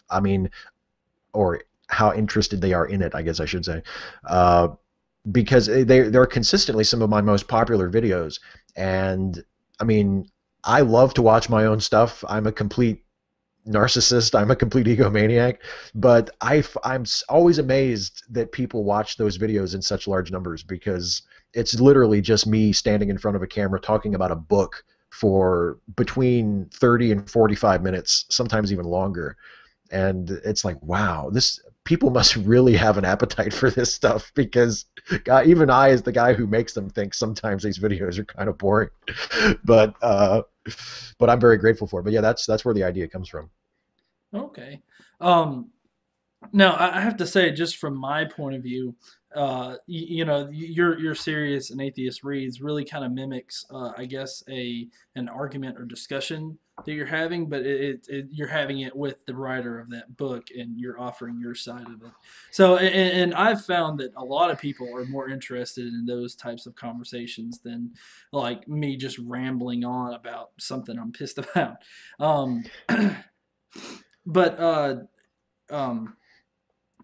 I mean, or how interested they are in it, I guess I should say. Because they're consistently some of my most popular videos. And I mean, I love to watch my own stuff. I'm a complete narcissist. I'm a complete egomaniac, but I'm always amazed that people watch those videos in such large numbers, because it's literally just me standing in front of a camera talking about a book for between 30 and 45 minutes, sometimes even longer. And it's like, wow, people must really have an appetite for this stuff, because God, even I, as the guy who makes them, think sometimes these videos are kind of boring. but I'm very grateful for it. But yeah, that's where the idea comes from. Okay. Now I have to say, just from my point of view, your series, An Atheist Reads, really kind of mimics, I guess, an argument or discussion that you're having, but you're having it with the writer of that book, and you're offering your side of it. So, and I've found that a lot of people are more interested in those types of conversations than like me just rambling on about something I'm pissed about. Um, but um,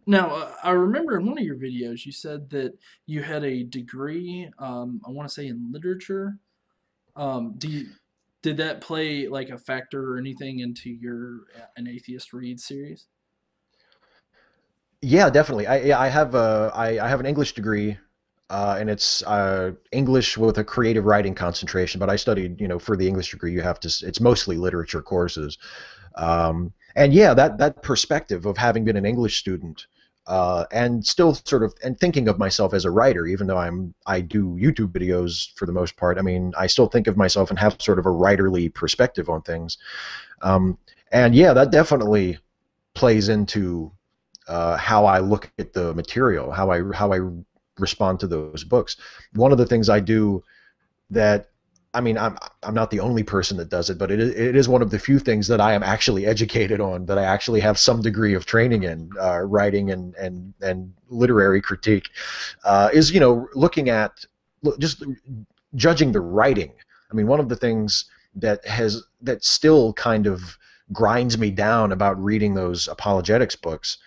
Now, I remember in one of your videos you said that you had a degree, I want to say in literature. Do you, did that play like a factor or anything into your An Atheist Read series? Yeah, definitely. I have an English degree, and it's English with a creative writing concentration. But I studied, for the English degree, it's mostly literature courses. And yeah, that perspective of having been an English student, and still sort of, and thinking of myself as a writer, even though I do YouTube videos for the most part. I mean, I still think of myself and have sort of a writerly perspective on things. Um, and yeah, that definitely plays into how I look at the material, how I respond to those books. One of the things I do that, I mean, I'm not the only person that does it, but it is one of the few things that I am actually educated on, that I actually have some degree of training in, writing and literary critique, is looking at just judging the writing. I mean, one of the things that still kind of grinds me down about reading those apologetics books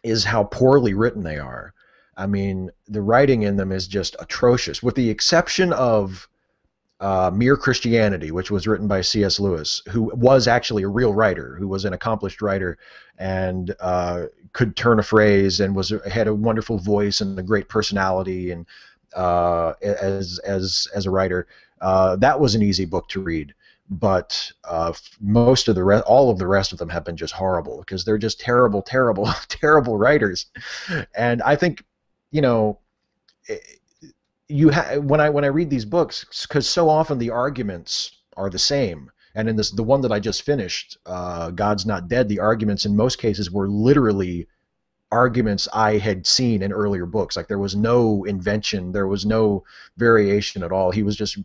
is how poorly written they are. I mean, the writing in them is just atrocious, with the exception of Mere Christianity, which was written by C.S. Lewis, who was actually a real writer, who was an accomplished writer, and could turn a phrase, and had a wonderful voice and a great personality, and as a writer. That was an easy book to read. But all of the rest of them have been just horrible, because they're just terrible, terrible, terrible writers. And I think, you know, when I read these books, because so often the arguments are the same. And in the one that I just finished, God's Not Dead, the arguments in most cases were literally arguments I had seen in earlier books. Like, there was no invention, there was no variation at all. He was just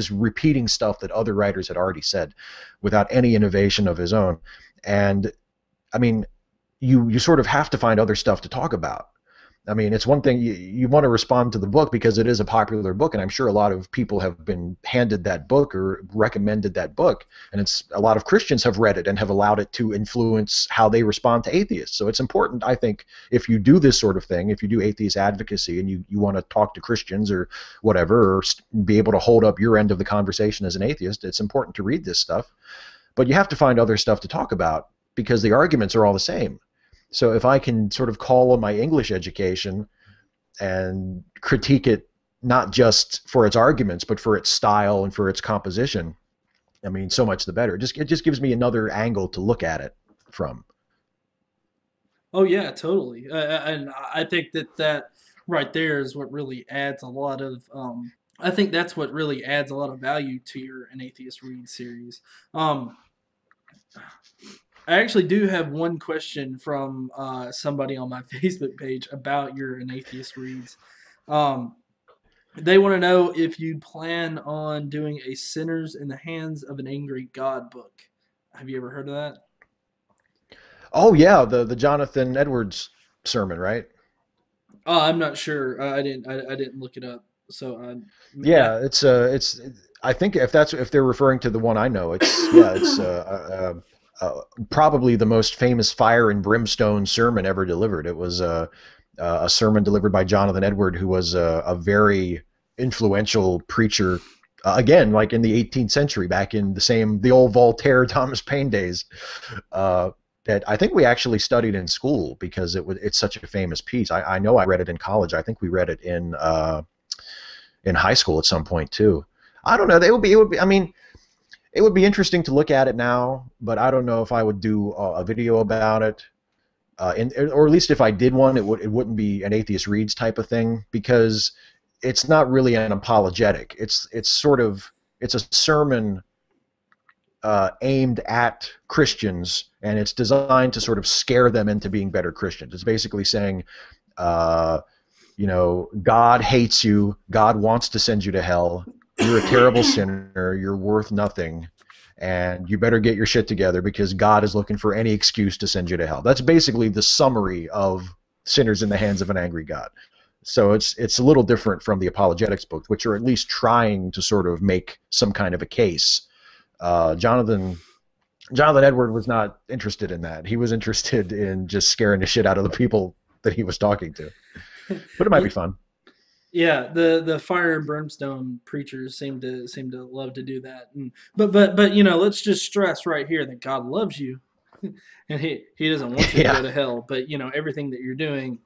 repeating stuff that other writers had already said, without any innovation of his own. And I mean, you sort of have to find other stuff to talk about. I mean, it's one thing, you want to respond to the book because it is a popular book, and I'm sure a lot of people have been handed that book or recommended that book, and a lot of Christians have read it and have allowed it to influence how they respond to atheists. So it's important, I think, if you do this sort of thing, if you do atheist advocacy and you want to talk to Christians or whatever, or be able to hold up your end of the conversation as an atheist, it's important to read this stuff. But you have to find other stuff to talk about, because the arguments are all the same. So if I can sort of call on my English education and critique it, not just for its arguments, but for its style and for its composition, I mean, so much the better. It just gives me another angle to look at it from. Oh yeah, totally. And I think that right there is what really adds a lot of. I think that's what really adds a lot of value to your An Atheist Read series. Um, I actually do have one question from somebody on my Facebook page about your An Atheist Reads. Um, They want to know if you plan on doing a Sinners in the Hands of an Angry God book. Have you ever heard of that? Oh yeah, the Jonathan Edwards sermon, right? I'm not sure. I didn't look it up. So yeah. Yeah, it's I think if they're referring to the one I know, it's yeah, it's probably the most famous fire and brimstone sermon ever delivered. It was a sermon delivered by Jonathan Edward, who was a very influential preacher. Again, like in the 18th century, back in the old Voltaire, Thomas Paine days, that I think we actually studied in school because it's such a famous piece. I know I read it in college. I think we read it in high school at some point too. I don't know. It would be. I mean, it would be interesting to look at it now, but I don't know if I would do a video about it. Or at least if I did one, it wouldn't be an Atheist Reads type of thing, because it's not really an apologetic. It's a sermon aimed at Christians, and it's designed to sort of scare them into being better Christians. It's basically saying, God hates you. God wants to send you to hell. You're a terrible sinner. You're worth nothing. And you better get your shit together because God is looking for any excuse to send you to hell. That's basically the summary of Sinners in the Hands of an Angry God. So it's a little different from the apologetics books, which are at least trying to sort of make some kind of a case. Jonathan Edward was not interested in that. He was interested in just scaring the shit out of the people that he was talking to. But it might be fun. Yeah, the fire and brimstone preachers seem to love to do that. But let's just stress right here that God loves you, and he doesn't want you to go to hell. But everything that you're doing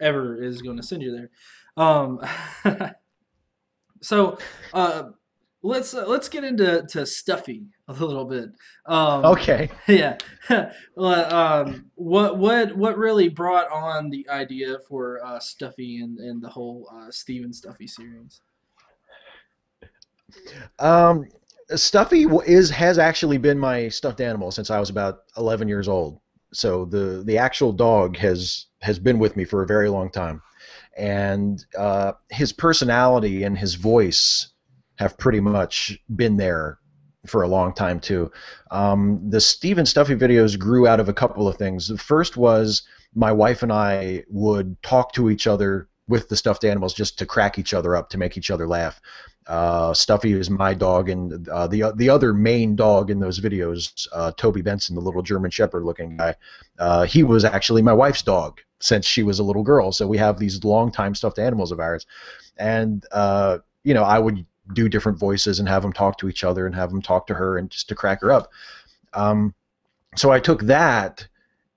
ever is going to send you there. So let's get into Stuffy a little bit. Okay. Yeah. What really brought on the idea for Stuffy and the whole Steven Stuffy series? Stuffy has actually been my stuffed animal since I was about 11 years old. So the actual dog has been with me for a very long time, and his personality and his voice have pretty much been there for a long time too. The Steven Stuffy videos grew out of a couple of things. The first was my wife and I would talk to each other with the stuffed animals just to crack each other up, to make each other laugh. Stuffy is my dog, and the other main dog in those videos, Toby Benson, the little German Shepherd looking guy, he was actually my wife's dog since she was a little girl. So we have these long-time stuffed animals of ours, and I would do different voices and have them talk to each other and have them talk to her and just to crack her up. So I took that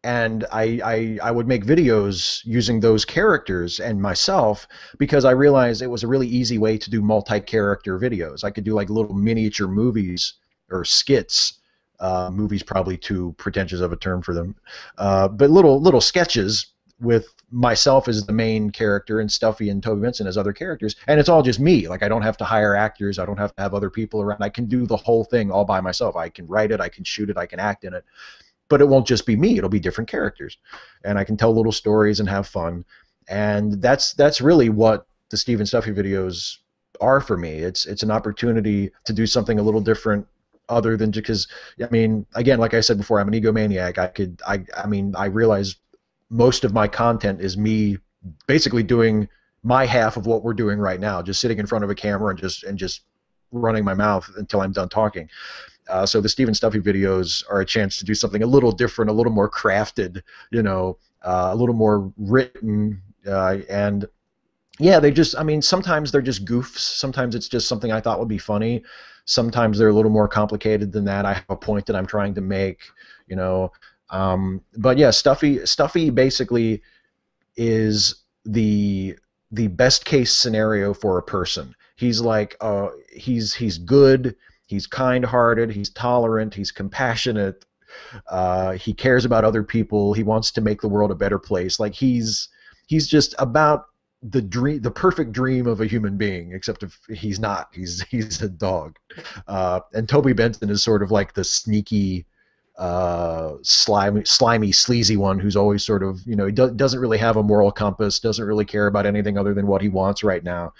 and I would make videos using those characters and myself, because I realized it was a really easy way to do multi-character videos. I could do like little miniature movies or skits. Movies probably too pretentious of a term for them, but little sketches with myself as the main character and Stuffy and Toby Benson as other characters, and it's all just me. Like, I don't have to hire actors, I don't have to have other people around. I can do the whole thing all by myself. I can write it, I can shoot it, I can act in it, but it won't just be me. It'll be different characters, and I can tell little stories and have fun. And that's really what the Steven Stuffy videos are for me. It's an opportunity to do something a little different, other than just because, I mean, again, like I said before, I'm an egomaniac. I realize most of my content is me basically doing my half of what we're doing right now, just sitting in front of a camera and just running my mouth until I'm done talking. So the Steven Stuffy videos are a chance to do something a little different, a little more crafted, a little more written, and yeah, sometimes they're just goofs. Sometimes it's just something I thought would be funny. Sometimes they're a little more complicated than that. I have a point that I'm trying to make, but yeah, Stuffy basically is the best case scenario for a person. He's like, he's good, he's kind-hearted, he's tolerant, he's compassionate, he cares about other people, he wants to make the world a better place. Like, he's just about the perfect dream of a human being, except if he's not. He's a dog. And Toby Benson is sort of like the sneaky, slimy, sleazy one who's always sort of, he doesn't really have a moral compass, doesn't really care about anything other than what he wants right now.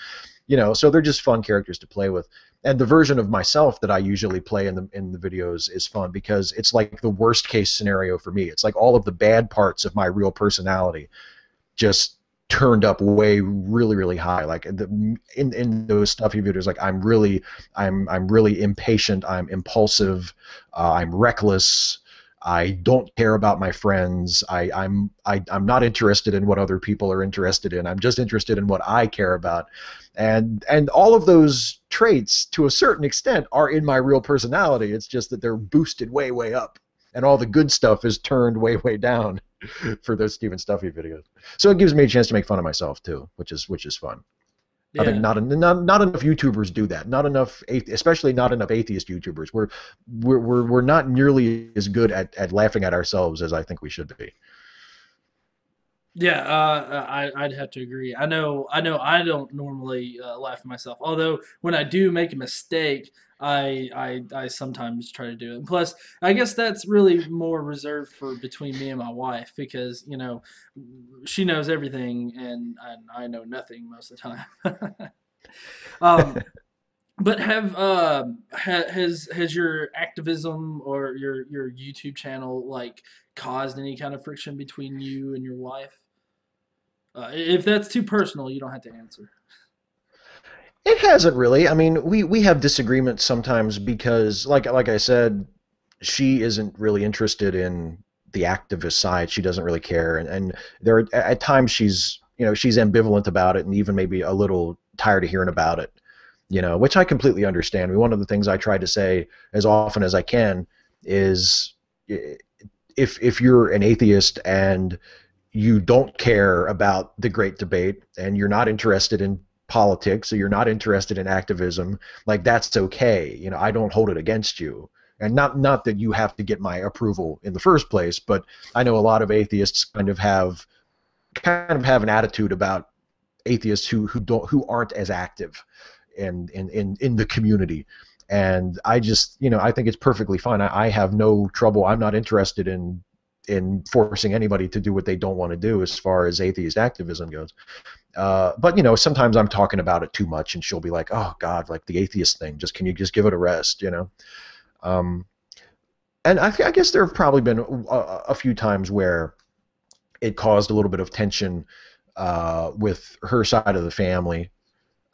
you know, so they're just fun characters to play with. And the version of myself that I usually play in the videos is fun because it's like the worst case scenario for me. It's like all of the bad parts of my real personality just turned up way really high. Like in those Stuffy videos, like I'm really impatient, I'm impulsive, I'm reckless, I don't care about my friends, I'm not interested in what other people are interested in. I'm just interested in what I care about. And all of those traits, to a certain extent, are in my real personality. It's just that they're boosted way up, and all the good stuff is turned way down for those Steven Stuffy videos. So it gives me a chance to make fun of myself too, which is fun. Yeah. I think not enough YouTubers do that. Not enough, especially not enough atheist YouTubers. We're not nearly as good at laughing at ourselves as I think we should be. Yeah, I'd have to agree. I know I don't normally laugh at myself. Although when I do make a mistake, I sometimes try to do it. And plus, I guess that's really more reserved for between me and my wife because, you know, she knows everything and I know nothing most of the time. But has your activism or your YouTube channel like caused any kind of friction between you and your wife? If that's too personal, you don't have to answer. It hasn't really. I mean, we have disagreements sometimes because, like I said, she isn't really interested in the activist side. She doesn't really care, and there are, at times she's ambivalent about it, and even maybe a little tired of hearing about it. You know, which I completely understand. I mean, one of the things I try to say as often as I can is, if you're an atheist and you don't care about the great debate and you're not interested in politics or you're not interested in activism, like that's okay. You know, I don't hold it against you. And not that you have to get my approval in the first place, but I know a lot of atheists kind of have an attitude about atheists who aren't as active in the community. And I just, you know, I think it's perfectly fine. I have no trouble. I'm not interested in forcing anybody to do what they don't want to do as far as atheist activism goes. But, you know, sometimes I'm talking about it too much and she'll be like, oh God, like the atheist thing, can you just give it a rest, you know? And I guess there have probably been a few times where it caused a little bit of tension with her side of the family.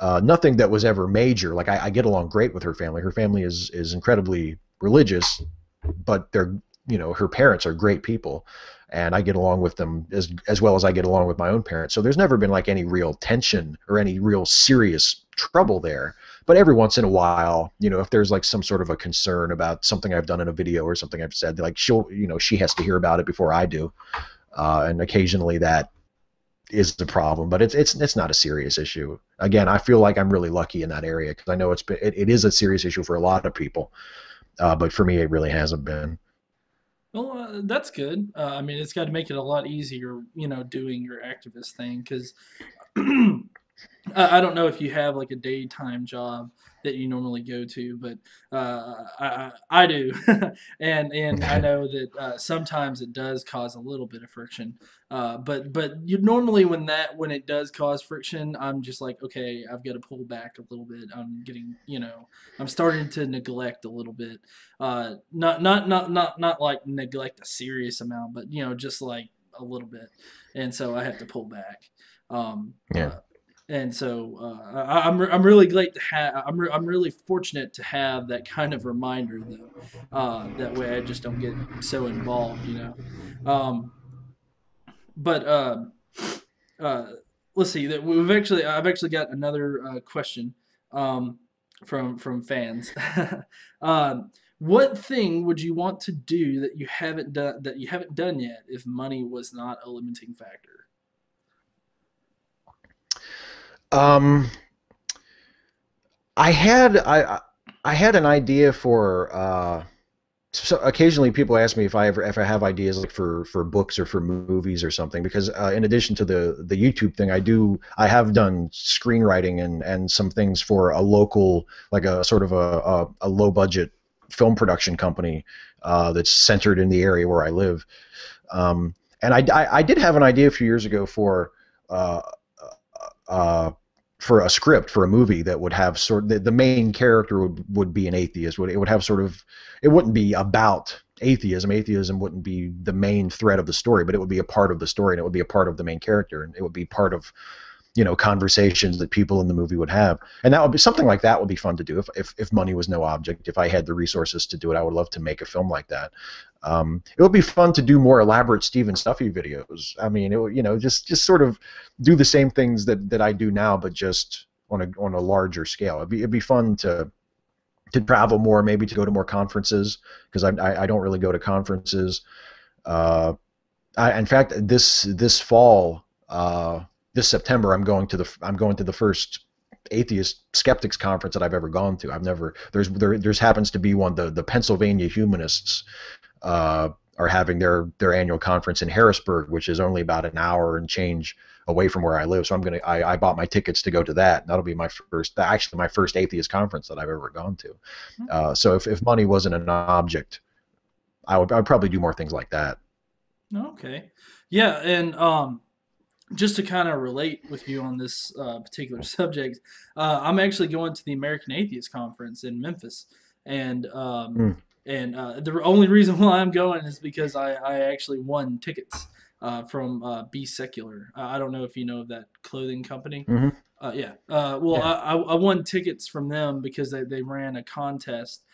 Nothing that was ever major. Like I get along great with her family. Her family is incredibly religious, but they're, you know, her parents are great people, and I get along with them as well as I get along with my own parents. So there's never been like any real tension or any real serious trouble there. But every once in a while, you know, if there's like some sort of a concern about something I've done in a video or something I've said, like she has to hear about it before I do, and occasionally that is the problem. But it's not a serious issue. Again, I feel like I'm really lucky in that area because I know it is a serious issue for a lot of people, but for me it really hasn't been. Well, that's good. I mean, it's got to make it a lot easier, you know, doing your activist thing because I don't know if you have like a daytime job that you normally go to, but I do, and I know that sometimes it does cause a little bit of friction. But you normally when it does cause friction, I'm just like, okay, I've got to pull back a little bit. I'm getting, you know, I'm starting to neglect a little bit. Not like neglect a serious amount, but you know, just like a little bit, and so I have to pull back. Yeah. And so I'm really glad to have I'm really fortunate to have that kind of reminder though. That way I just don't get so involved, you know. But let's see that I've actually got another question from fans. What thing would you want to do that you haven't done yet if money was not a limiting factor? I had an idea for so occasionally people ask me if I have ideas like for books or for movies or something because in addition to the YouTube thing I have done screenwriting and some things for a local, like a sort of a low budget film production company that's centered in the area where I live, and I did have an idea a few years ago for for a script for a movie that would have the main character would be an atheist. It would have sort of, it wouldn't be about atheism. Atheism wouldn't be the main thread of the story, but it would be a part of the story, and it would be a part of the main character, and it would be part of, you know, conversations that people in the movie would have. And that would be something like that would be fun to do if money was no object. If I had the resources to do it, I would love to make a film like that. It would be fun to do more elaborate Steven Stuffy videos. I mean, it would, you know, just sort of do the same things that I do now, but just on a larger scale. It'd be fun to travel more, maybe to go to more conferences, because I don't really go to conferences. In fact, this fall, this September, I'm going to the first atheist skeptics conference that I've ever gone to. There's happens to be one. The Pennsylvania Humanists are having their annual conference in Harrisburg, which is only about an hour and change away from where I live. So I bought my tickets to go to that. That'll be my first atheist conference that I've ever gone to. So if money wasn't an object, I'd probably do more things like that. Okay. Yeah, and just to kind of relate with you on this particular subject, I'm actually going to the American Atheist Conference in Memphis, and the only reason why I'm going is because I actually won tickets from Be Secular. I don't know if you know of that clothing company. Mm-hmm. Yeah. I won tickets from them because they ran a contest,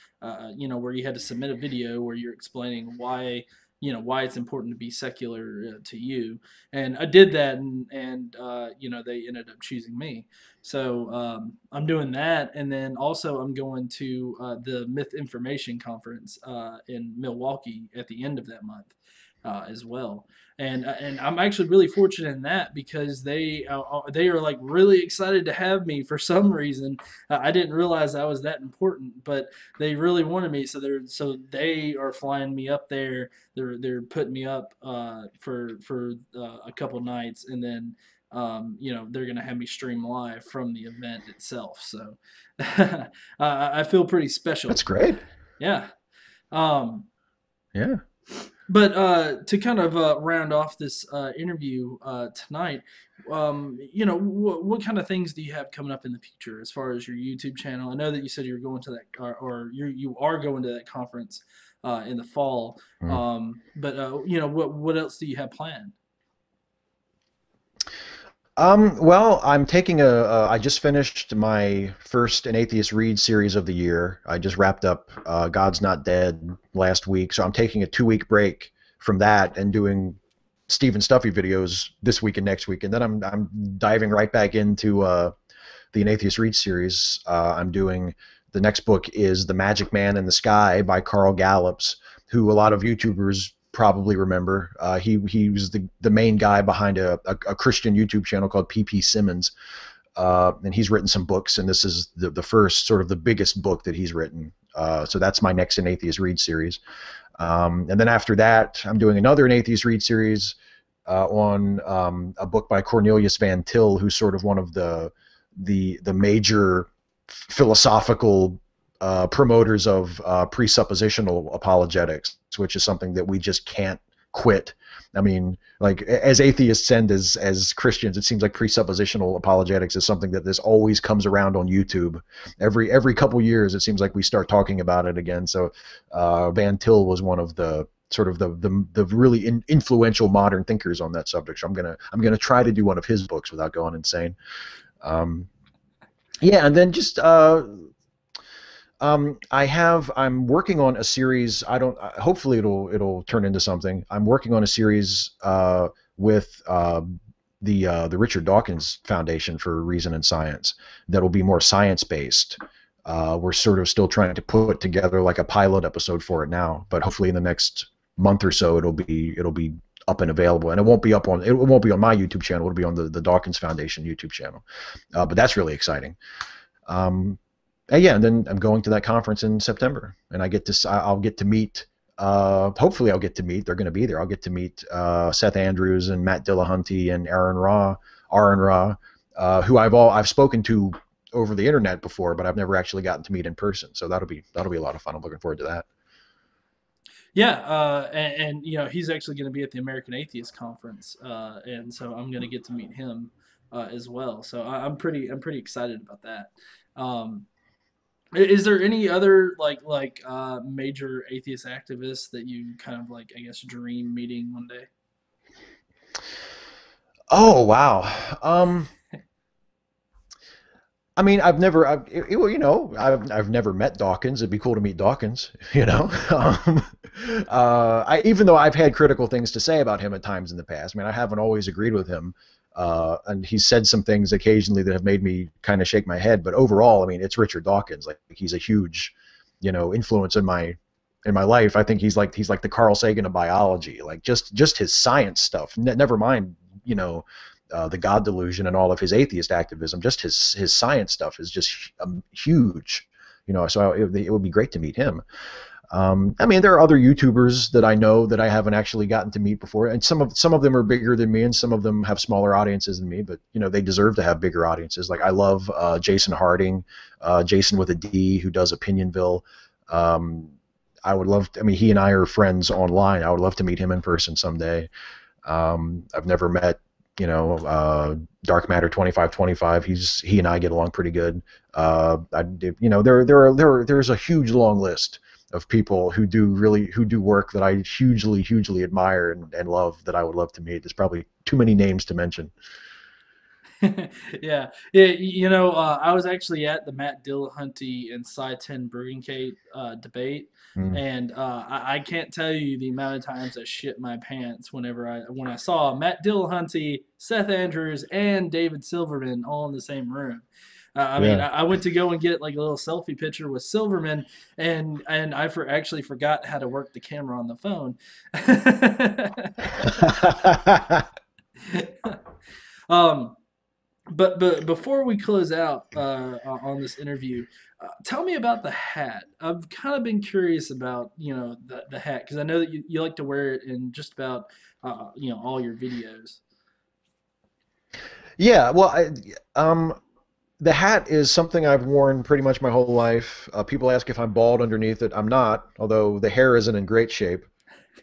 you know, where you had to submit a video where you're explaining why it's important to be secular to you. And I did that, and you know, they ended up choosing me. So I'm doing that, and then also I'm going to the Myth Information Conference in Milwaukee at the end of that month as well. And I'm actually really fortunate in that because they are like really excited to have me for some reason. I didn't realize I was that important, but they really wanted me, so they are flying me up there. They're putting me up for a couple nights, and then you know, they're gonna have me stream live from the event itself. So I feel pretty special. That's great. Yeah. Yeah. But to kind of round off this interview tonight, you know, what kind of things do you have coming up in the future as far as your YouTube channel? I know that you said you're going to that, or you are going to that conference in the fall. Mm-hmm. But you know, what else do you have planned? Well, I'm taking I just finished my first An Atheist Read series of the year. I just wrapped up God's Not Dead last week, so I'm taking a 2-week break from that and doing Steven Stuffy videos this week and next week, and then I'm diving right back into the An Atheist Read series. I'm doing, the next book is The Magic Man in the Sky by Carl Gallups, who a lot of YouTubers probably remember. He was the main guy behind a Christian YouTube channel called PP Simmons, and he's written some books, and this is the first, sort of the biggest book that he's written. So that's my next An Atheist Read series. And then after that, I'm doing another An Atheist Read series on a book by Cornelius Van Til, who's sort of one of the major philosophical promoters of presuppositional apologetics, which is something that we just can't quit. I mean, like, as atheists and as Christians, it seems like presuppositional apologetics is something that this always comes around on YouTube. Every couple years, it seems like we start talking about it again. So Van Til was one of the sort of the really influential modern thinkers on that subject. So I'm gonna try to do one of his books without going insane. Yeah, and then just I'm working on a series. Hopefully it'll turn into something. I'm working on a series with the Richard Dawkins Foundation for Reason and Science that'll be more science-based. We're sort of still trying to put together like a pilot episode for it now, but hopefully in the next month or so it'll be up and available, and it won't be on my YouTube channel. It'll be on the Dawkins Foundation YouTube channel. But that's really exciting. Yeah, and then I'm going to that conference in September, and I'll get to meet. Hopefully, I'll get to meet. They're going to be there. I'll get to meet Seth Andrews and Matt Dillahunty and Aaron Ra, who I've spoken to over the internet before, but I've never actually gotten to meet in person. So that'll be a lot of fun. I'm looking forward to that. Yeah, and you know he's actually going to be at the American Atheist Conference, and so I'm going to get to meet him as well. So I'm pretty excited about that. Um, is there any other major atheist activists that you kind of like I guess dream meeting one day? Oh wow. Um, I mean, I've never met Dawkins. It'd be cool to meet Dawkins, you know. Even though I've had critical things to say about him at times in the past. I mean, I haven't always agreed with him, and he's said some things occasionally that have made me kind of shake my head. But overall, I mean, it's Richard Dawkins. Like he's a huge, influence in my life. I think he's like the Carl Sagan of biology. Like just his science stuff. Never mind, the God delusion and all of his atheist activism. Just his science stuff is just huge. So it would be great to meet him. I mean, there are other YouTubers that I know that I haven't actually gotten to meet before, and some of them are bigger than me, and some of them have smaller audiences than me. But they deserve to have bigger audiences. Like I love Jason Harding, Jason with a D, who does Opinionville. I would love. I mean, he and I are friends online. I would love to meet him in person someday. I've never met, Dark Matter 2525. He and I get along pretty good. There's a huge long list of people who do work that I hugely admire and love that I would love to meet. There's probably too many names to mention. Yeah, I was actually at the Matt Dillahunty and Cy 10 Bruggencate debate, Mm. and I can't tell you the amount of times I shit my pants when I saw Matt Dillahunty, Seth Andrews, and David Silverman all in the same room. I mean, Yeah. I went to go and get like a little selfie picture with Silverman, and actually forgot how to work the camera on the phone. um, but before we close out on this interview, tell me about the hat. I've kind of been curious about the hat because I know that you like to wear it in just about all your videos. Yeah, well, the hat is something I've worn pretty much my whole life. People ask if I'm bald underneath it. I'm not, although the hair isn't in great shape.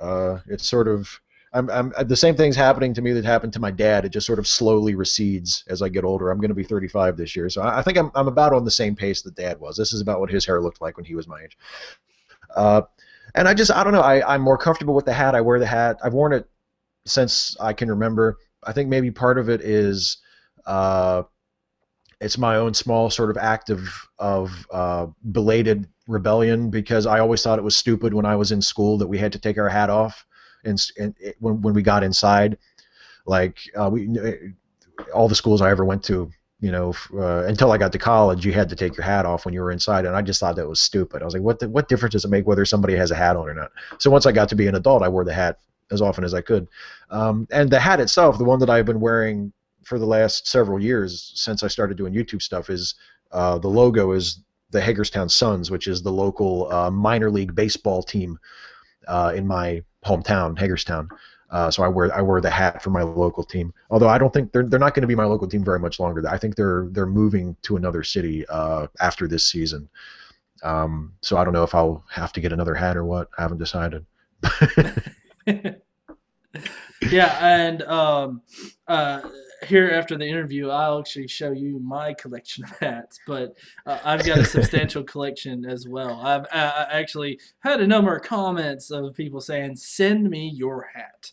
It's sort of, the same thing's happening to me that happened to my dad. It just sort of slowly recedes as I get older. I'm going to be 35 this year, so I think I'm about on the same pace that Dad was. This is about what his hair looked like when he was my age. Uh, and I don't know. I'm more comfortable with the hat. I wear the hat. I've worn it since I can remember. I think maybe part of it is. It's my own small sort of act of belated rebellion because I always thought it was stupid when I was in school that we had to take our hat off when we got inside. Like all the schools I ever went to, until I got to college, you had to take your hat off when you were inside, and I just thought that was stupid. I was like, what difference does it make whether somebody has a hat on or not? So once I got to be an adult, I wore the hat as often as I could. And the hat itself, the one that I've been wearing for the last several years since I started doing YouTube stuff, is the logo is the Hagerstown Suns, which is the local minor league baseball team in my hometown, Hagerstown. So I wear the hat for my local team. Although I don't think they're not going to be my local team very much longer. I think they're moving to another city after this season. So I don't know if I'll have to get another hat or what. I haven't decided. Yeah, and here after the interview, I'll actually show you my collection of hats. But I've got a substantial collection as well. I actually had a number of comments of people saying, "Send me your hat."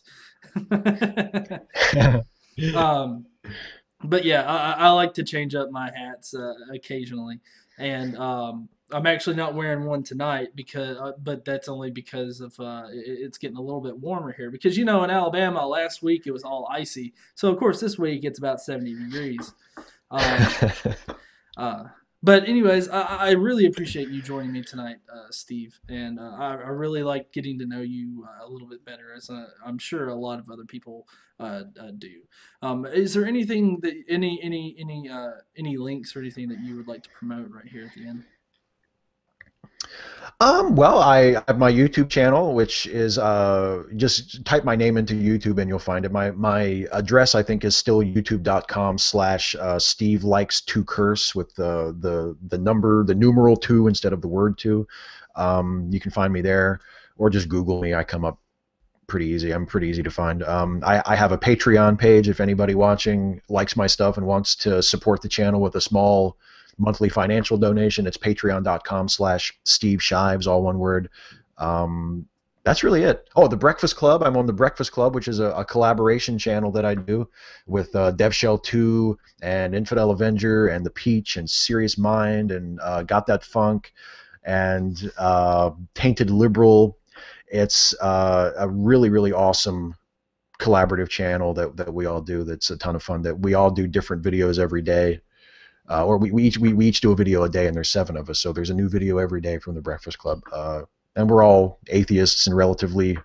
But yeah, I like to change up my hats occasionally, and I'm actually not wearing one tonight but that's only because of it's getting a little bit warmer here. Because in Alabama last week it was all icy, so of course this week it's about 70 degrees. Uh, but anyways, I really appreciate you joining me tonight, Steve, and I really like getting to know you a little bit better, as I'm sure a lot of other people do. Is there anything that any links or anything that you would like to promote right here at the end? Well, I have my YouTube channel, which is just type my name into YouTube and you'll find it. My address, I think, is still youtube.com/Steve likes to curse with the numeral 2 instead of the word 2. You can find me there. or just Google me. I come up pretty easy. I'm pretty easy to find. I have a Patreon page if anybody watching likes my stuff and wants to support the channel with a small monthly financial donation. It's patreon.com/Steve Shives, all one word. That's really it. Oh, the Breakfast Club. I'm on the Breakfast Club, which is a collaboration channel that I do with DevShell 2 and Infidel Avenger and The Peach and Serious Mind and Got That Funk and Tainted Liberal. It's a really, really awesome collaborative channel that we all do. That's a ton of fun. That we all do different videos every day, or we each do a video a day, and there's 7 of us, so there's a new video every day from the Breakfast Club. And we're all atheists and relatively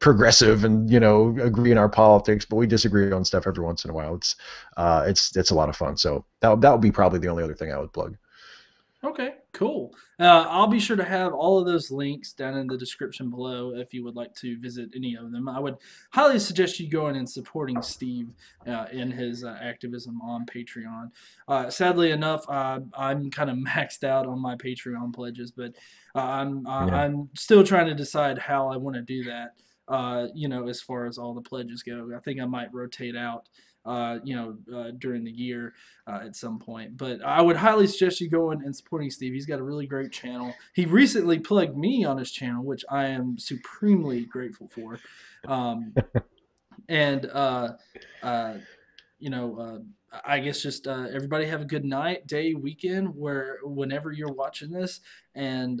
progressive, and agree in our politics, but we disagree on stuff every once in a while. It's a lot of fun. So that would be probably the only other thing I would plug. Okay, cool. I'll be sure to have all of those links down in the description below if you would like to visit any of them. I would highly suggest you going and supporting Steve in his activism on Patreon. Sadly enough, I'm kind of maxed out on my Patreon pledges, but I'm still trying to decide how I want to do that. As far as all the pledges go, I think I might rotate out during the year at some point. But I would highly suggest you going and supporting Steve. He's got a really great channel. He recently plugged me on his channel, which I am supremely grateful for. I guess just everybody have a good night, day, weekend, whenever you're watching this. And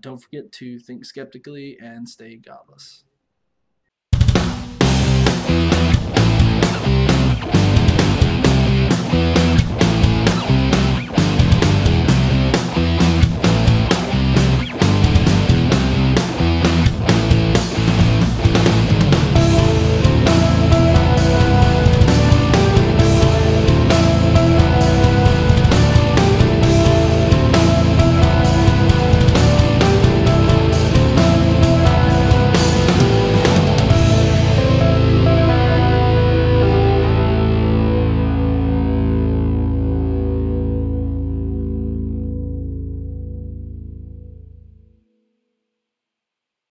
don't forget to think skeptically and stay godless.